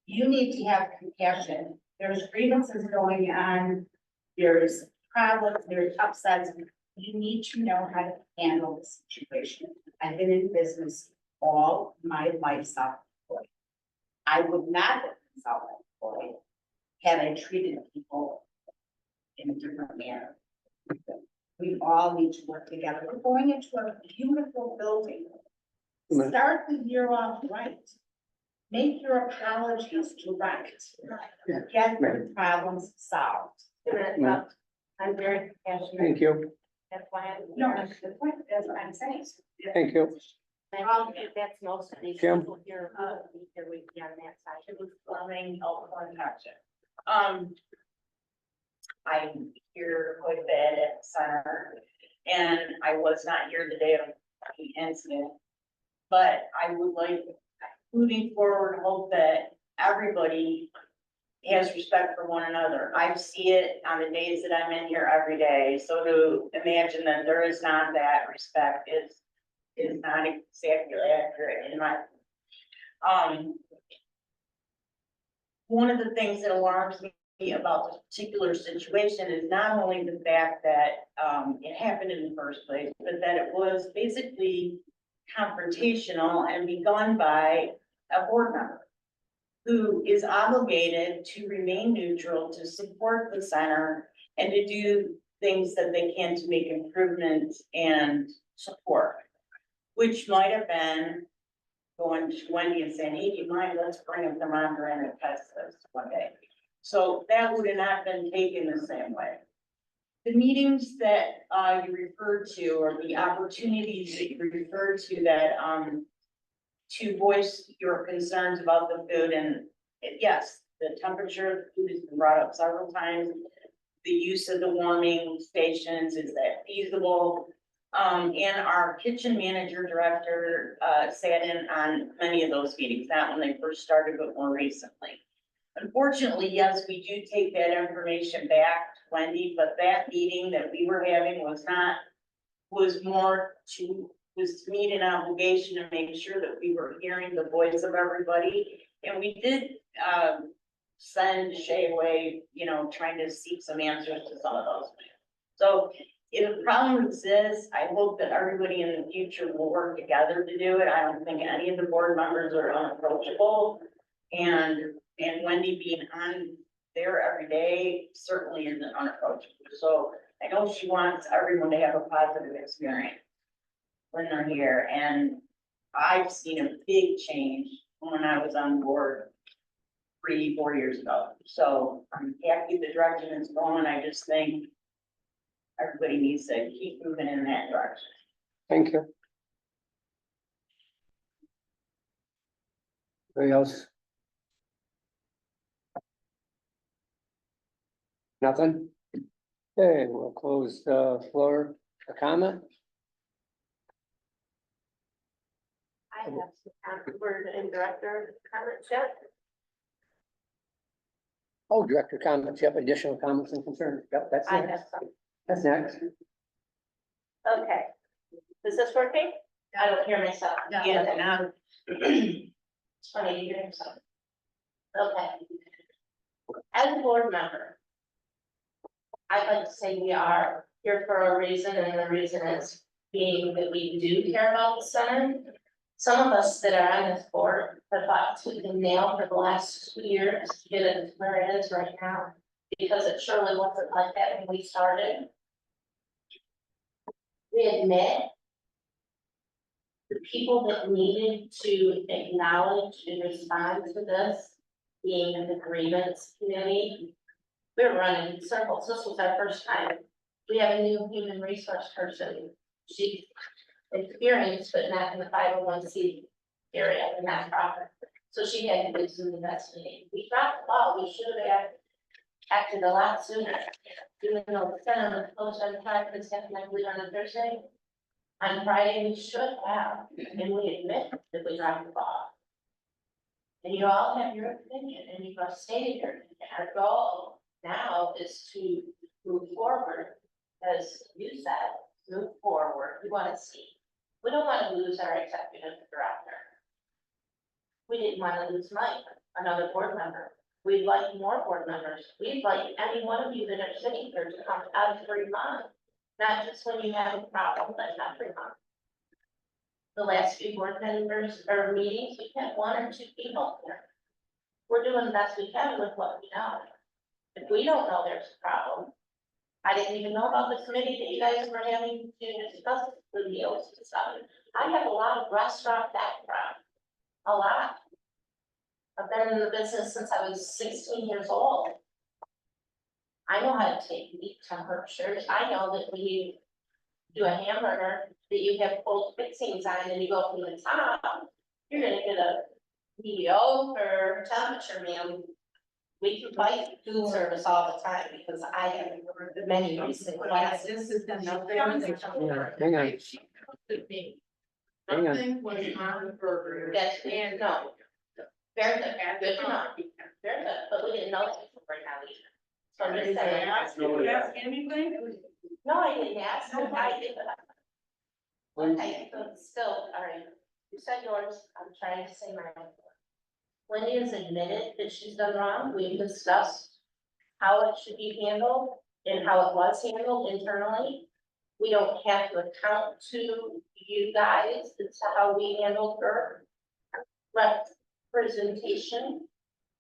You need to have compassion. There's grievances going on, there's problems, there's upsets. You need to know how to handle the situation. I've been in business all my life self-employed. I would not have been self-employed had I treated people in a different manner. We all need to work together. We're going into a beautiful building. Start the year off right. Make your apologies direct. Get the problems solved. I'm very passionate. Thank you, That's why I'm. No, that's the point. That's what I'm saying. thank you. That's most of these Jim? people here, here we be on that side. It was Plumbing, Oakland Township. I'm here quite a bit at the center, and I was not here the day of the incident. But I would like, moving forward, hope that everybody has respect for one another. I see it on the days that I'm in here every day, so to imagine that there is not that respect is not exactly accurate in my. One of the things that alarms me about this particular situation is not only the fact that, it happened in the first place, but that it was basically confrontational and begun by a board member who is obligated to remain neutral, to support the center, and to do things that they can to make improvements and support. Which might have been going to Wendy and saying, hey, do you mind, let's bring a thermometer in and test this one day. So that would have not been taken the same way. The meetings that you referred to, or the opportunities that you referred to that, to voice your concerns about the food, and yes, the temperature of the food has been brought up several times. The use of the warming stations, is that feasible? And our kitchen manager director, sat in on many of those meetings, not when they first started, but more recently. Unfortunately, yes, we do take that information back to Wendy, but that meeting that we were having was to meet an obligation to make sure that we were hearing the voice of everybody. And we did, send Shay away, trying to seek some answers to some of those. So if a problem exists, I hope that everybody in the future will work together to do it. I don't think any of the board members are unapproachable. And Wendy being on there every day certainly isn't unapproachable. So I know she wants everyone to have a positive experience when they're here. And I've seen a big change when I was on board 3-4 years ago. So I'm happy the direction is going. I just think everybody needs to keep moving in that direction. Thank you. Anybody else? Nothing? Okay, we'll close the floor for comment. I have some word and director comments yet. Oh, director comments, yep, additional comments and concerns, yep, that's I next. have some. That's next. Okay. Is this working? I don't hear myself. No. Yeah, now. It's funny to hear himself. Okay. As a board member, I'd like to say we are here for a reason, and the reason is being that we do care about the center. Some of us that are on this board have fought tooth and nail for the last 2 years to get it where it is right now, because it surely wasn't like that when we started. We admit the people that needed to acknowledge and respond to this, being the grievance committee, we were running in circles. This was our first time. We have a new human resource person. She experienced, but not in the 501c area, the nonprofit. So she had to do some investigating. We dropped the ball. We should have acted a lot sooner. Even though the center was closed on Friday, it's happening, I believe, on a Thursday. On Friday, we should have, and we admit that we dropped the ball. And you all have your opinion, and you've all stated your opinion. Our goal now is to move forward, as you said, move forward, we wanna see. We don't wanna lose our executive director. We didn't wanna lose Mike, another board member. We'd like more board members. We'd like any one of you that are sitting here to come every month. Not just when you have a problem, but every month. The last few board members or meetings, we've had one or two people here. We're doing the best we can with what we know. If we don't know there's a problem, I didn't even know about the committee that you guys were having to discuss the meals and stuff. I have a lot of restaurant background, a lot. I've been in the business since I was 16 years old. I know how to take meat temperatures. I know that when you do a hamburger, that you have cold fixings on and you go from the top, you're gonna get a mediocre temperature, ma'am. We can fight food service all the time because I have many recent classes. This is nothing. Hang on. Hang on. Nothing was on the burger. That's, and no. Very good, good to know. Very good, but we didn't know that before now either. So I'm just saying. Did you ask anything? No, I didn't ask, no, I did, but. Okay, so it's still, all right, you said yours, I'm trying to say mine. Wendy has admitted that she's done wrong, we've discussed how it should be handled and how it was handled internally. We don't have to account to you guys, it's how we handled her representation.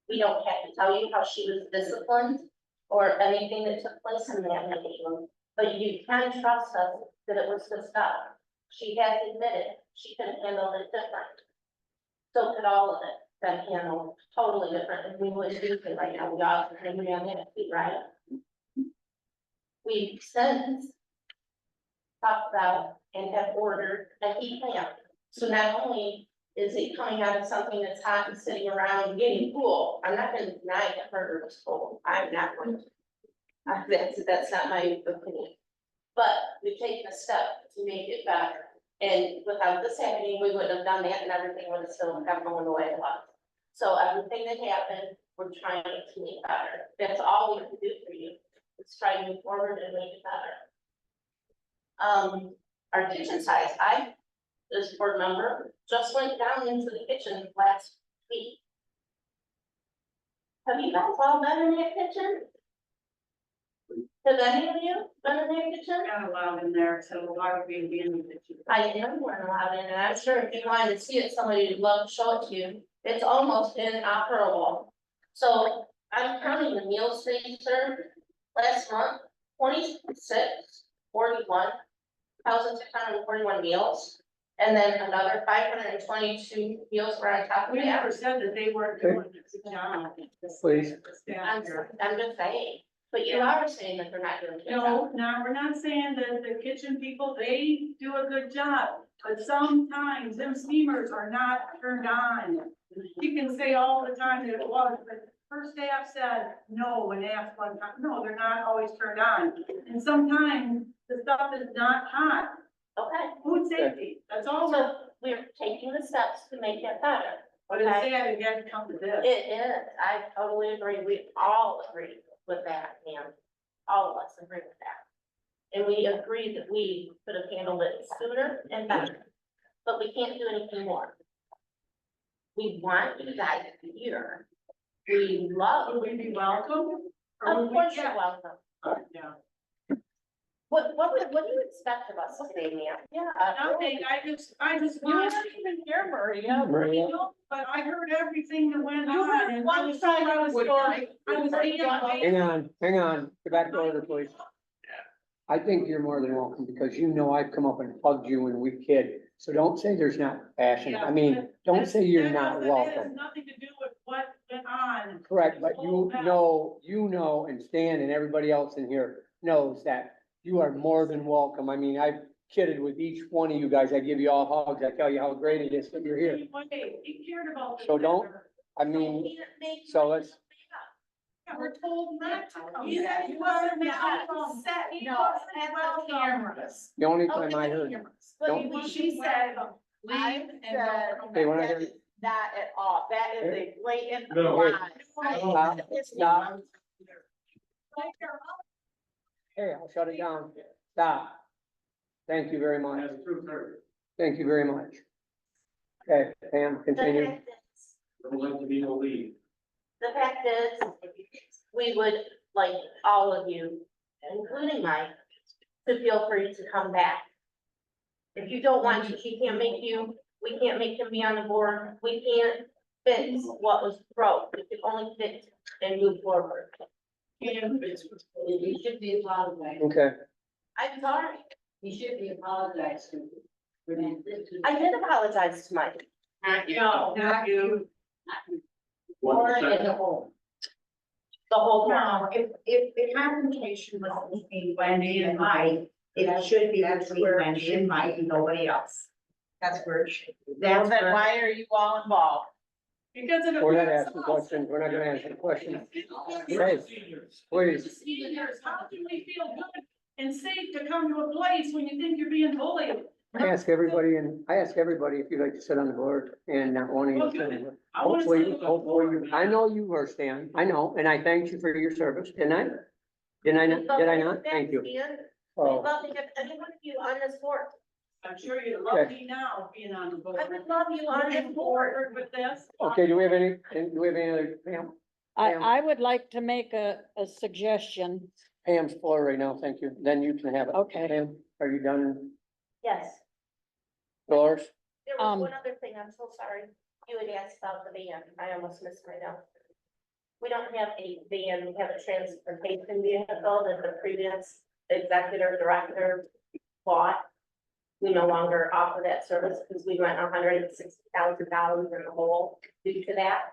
We don't have to tell you how she was disciplined or anything that took place in that meeting. But you can trust us that it was discussed. She has admitted she could have handled it different. So could all of it been handled totally different, and we wouldn't do it right now, we all agree on that, right? We've since talked about and have ordered a heat lamp. So not only is it coming out of something that's hot and sitting around and getting cool, I'm not gonna deny that murder was cold, I'm not going to. That's not my opinion. But we've taken a step to make it better. And without this happening, we wouldn't have done that and everything would have still come going the way it was. So everything that happened, we're trying to make better. That's all we can do for you. Let's try to move forward and make it better. Our kitchen size, this board member, just went down into the kitchen last week. Have you guys all been in that kitchen? Have any of you been in that kitchen? Not allowed in there, so why would we be in the kitchen? I am weren't allowed in, and I'm sure if you wanted to see it, somebody would love to show it to you. It's almost inoperable. So I'm counting the meals that you served last month, 41,641 meals. And then another 522 meals were on top of We never that. said that they weren't doing this job. Please. I'm just saying, but you are saying that they're not doing a good job. No, we're not saying that the kitchen people, they do a good job, but sometimes them steamers are not turned on. You can say all the time that it was, but her staff said no when asked one time, no, they're not always turned on. And sometimes the stuff is not hot. Okay, Food safety, that's all. so we're taking the steps to make it better. But it's Okay. sad it had to come to this. It is, I totally agree, we all agree with that, ma'am, all of us agree with that. And we agree that we could have handled it sooner and better, but we can't do anything more. We want you guys here, we love, Would we be welcome? Or of would we course you're get- welcome. Yeah. What do you expect of us today, ma'am? Yeah. Nothing, I just You want. weren't even here, Maria. Maria. But I heard everything that went You on. heard and one side of the story. I was thinking, Hang on, get back to order, please. I think you're more than welcome, because you know I've come up and hugged you when we kid, so don't say there's not passion, I mean, don't say you're not That has welcome. nothing to do with what went on. Correct, but you know, and Stan and everybody else in here knows that you are more than welcome, I mean, I've kidded with each one of you guys, I give you all hugs, I tell you how great it is that you're here, He cared about. the So don't- vendor. I mean, so let's, We're told not to come He back. said he wasn't Not welcome. set. He No, wasn't at the welcome. cameras. The only time I heard, But Don't- when she said, Leave I and said, don't come Hey, when I that hear- is not at all, that is a blatant No. lie. Stop. Hey, I'll shut it down. Stop. Thank you very much. That's true, sir. Thank you very much. Okay, Pam, continue. There would like to be no lead. The fact is, we would like all of you, including Mike, to feel free to come back. If you don't want to, we can't make you, we can't make him be on the board, we can't fix what was broke, we can only fix and move forward. You should be apologized. Okay, I'm sorry, You should be apologized to. I did apologize to Mike. No, not you. Or as a whole. The whole board. No, if the confrontation was between Wendy and Mike, it should be between Wendy and Mike and nobody else. That's where it should be. Well, That's then where. why are you all involved? Because it. we're not affects asking us. questions, we're not gonna answer questions. Yes. Please, Seniors, how can we feel good and safe to come to a place when you think you're being bullied? I ask everybody if you'd like to sit on the board and not wanting to sit on it. I wanna Hopefully, sit on the hopefully, board. I know you were, Stan, I know, and I thanked you for your service, didn't I? Did I not? Thank you. We'd Oh, love to have any one of you on this board. I'm sure you love me now being on the board. I would love you on this board. With this. okay, do we have any other, Pam? Pam. I would like to make a suggestion. Pam's floor right now, thank you, then you can have it. Okay. Pam, are you done, Yes, Doris? there was Um, one other thing, I'm so sorry. You had asked about the van, I almost missed my note. We don't have a van, we have a transportation vehicle that the previous executive director bought. We no longer offer that service because we went $160,000 in the hole due to that.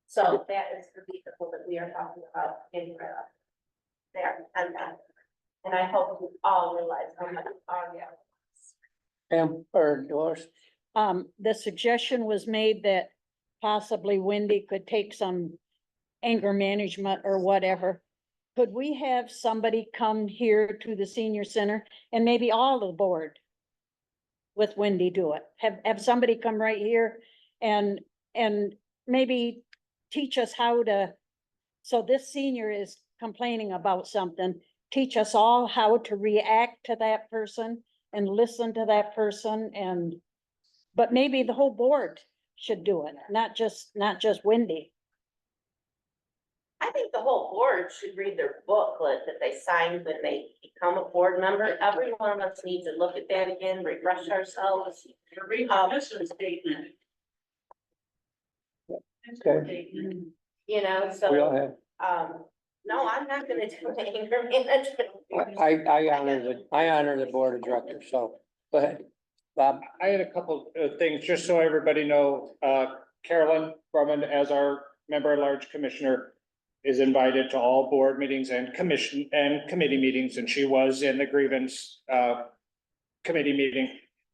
So that is the vehicle that we are talking about in there, I'm done. And I hope you all realize how much our Pam, or Doris? The suggestion was made that possibly Wendy could take some anger management or whatever. Could we have somebody come here to the senior center and maybe all the board with Wendy do it? Have somebody come right here and maybe teach us how to, so this senior is complaining about something, teach us all how to react to that person and listen to that person but maybe the whole board should do it, not just Wendy. I think the whole board should read their booklet that they signed when they become a board member. Every one of us needs to look at that again, refresh ourselves. Read the mission statement. Okay. You know, We all so, have, no, I'm not gonna do anger management. I honor the board of directors, so, go ahead, Bob. I had a couple of things, just so everybody know, Carolyn Brumman, as our member at large commissioner, is invited to all board meetings and commission and committee meetings, and she was in the grievance, committee meeting.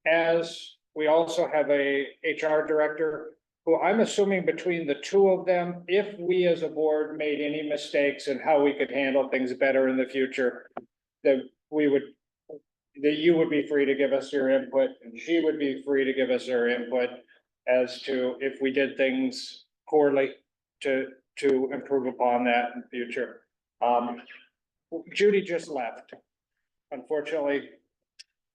As we also have a HR director, who I'm assuming between the two of them, if we as a board made any mistakes and how we could handle things better in the future, that you would be free to give us your input, and she would be free to give us her input as to if we did things poorly to improve upon that in the future. Judy just left. Unfortunately,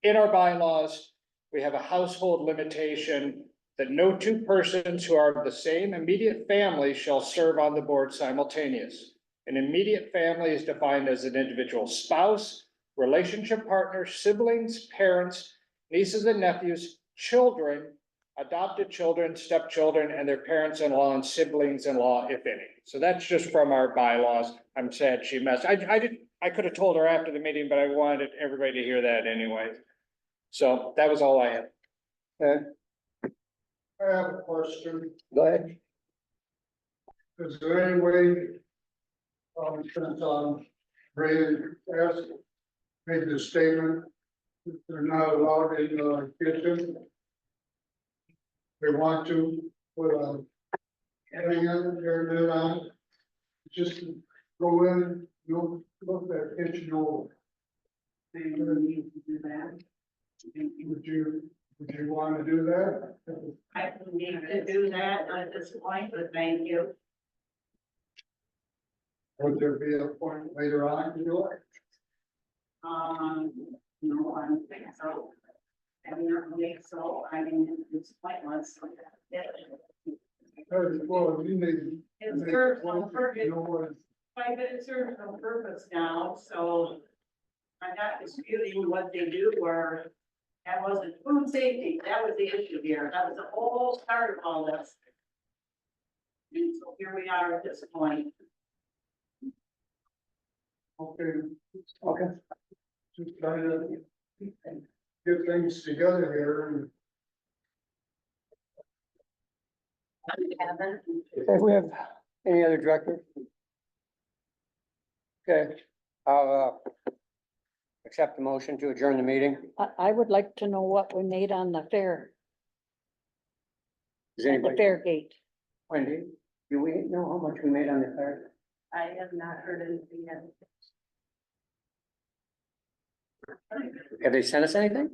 in our bylaws, we have a household limitation that no two persons who are of the same immediate family shall serve on the board simultaneous. An immediate family is defined as an individual spouse, relationship partner, siblings, parents, nieces and nephews, children, adopted children, stepchildren, and their parents-in-law and siblings-in-law, if any. So that's just from our bylaws. I'm sad she messed. I could have told her after the meeting, but I wanted everybody to hear that anyway. So that was all I had. Okay, I have a question. go ahead. Is there any way, since Brady asked, made the statement, that they're not allowed in the kitchen? They want to put a thing in there, on, just go in, you'll look at it, you'll. Would you want to do that? I don't need to do that at this point, but thank you. Would there be a point later on to do it? No, I don't think so. I mean, I don't think so, I mean, it's pointless. Well, you need. It serves no purpose. You know what? It serves no purpose now, so I'm not disputing what they do, or that wasn't food safety, that was the issue here, that was the whole start of all this. And so here we are at this point. Okay, Okay. just trying to get things together here and. Okay, we have any other director? Okay, I'll, accept the motion to adjourn the meeting. I would like to know what we made on the fair, Does at the anybody, fair gate. Wendy, do we know how much we made on the fair? I have not heard anything yet. Have they sent us anything?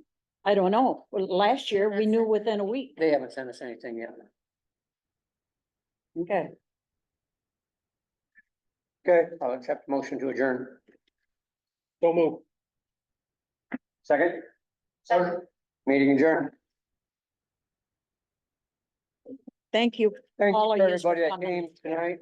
I don't know. Well, last year we knew within a week. They haven't sent us anything yet. Okay. Okay, I'll accept the motion to adjourn. Don't move. Second? Meeting adjourned. Thank you. Thank All you of for yous for everybody that coming. came tonight.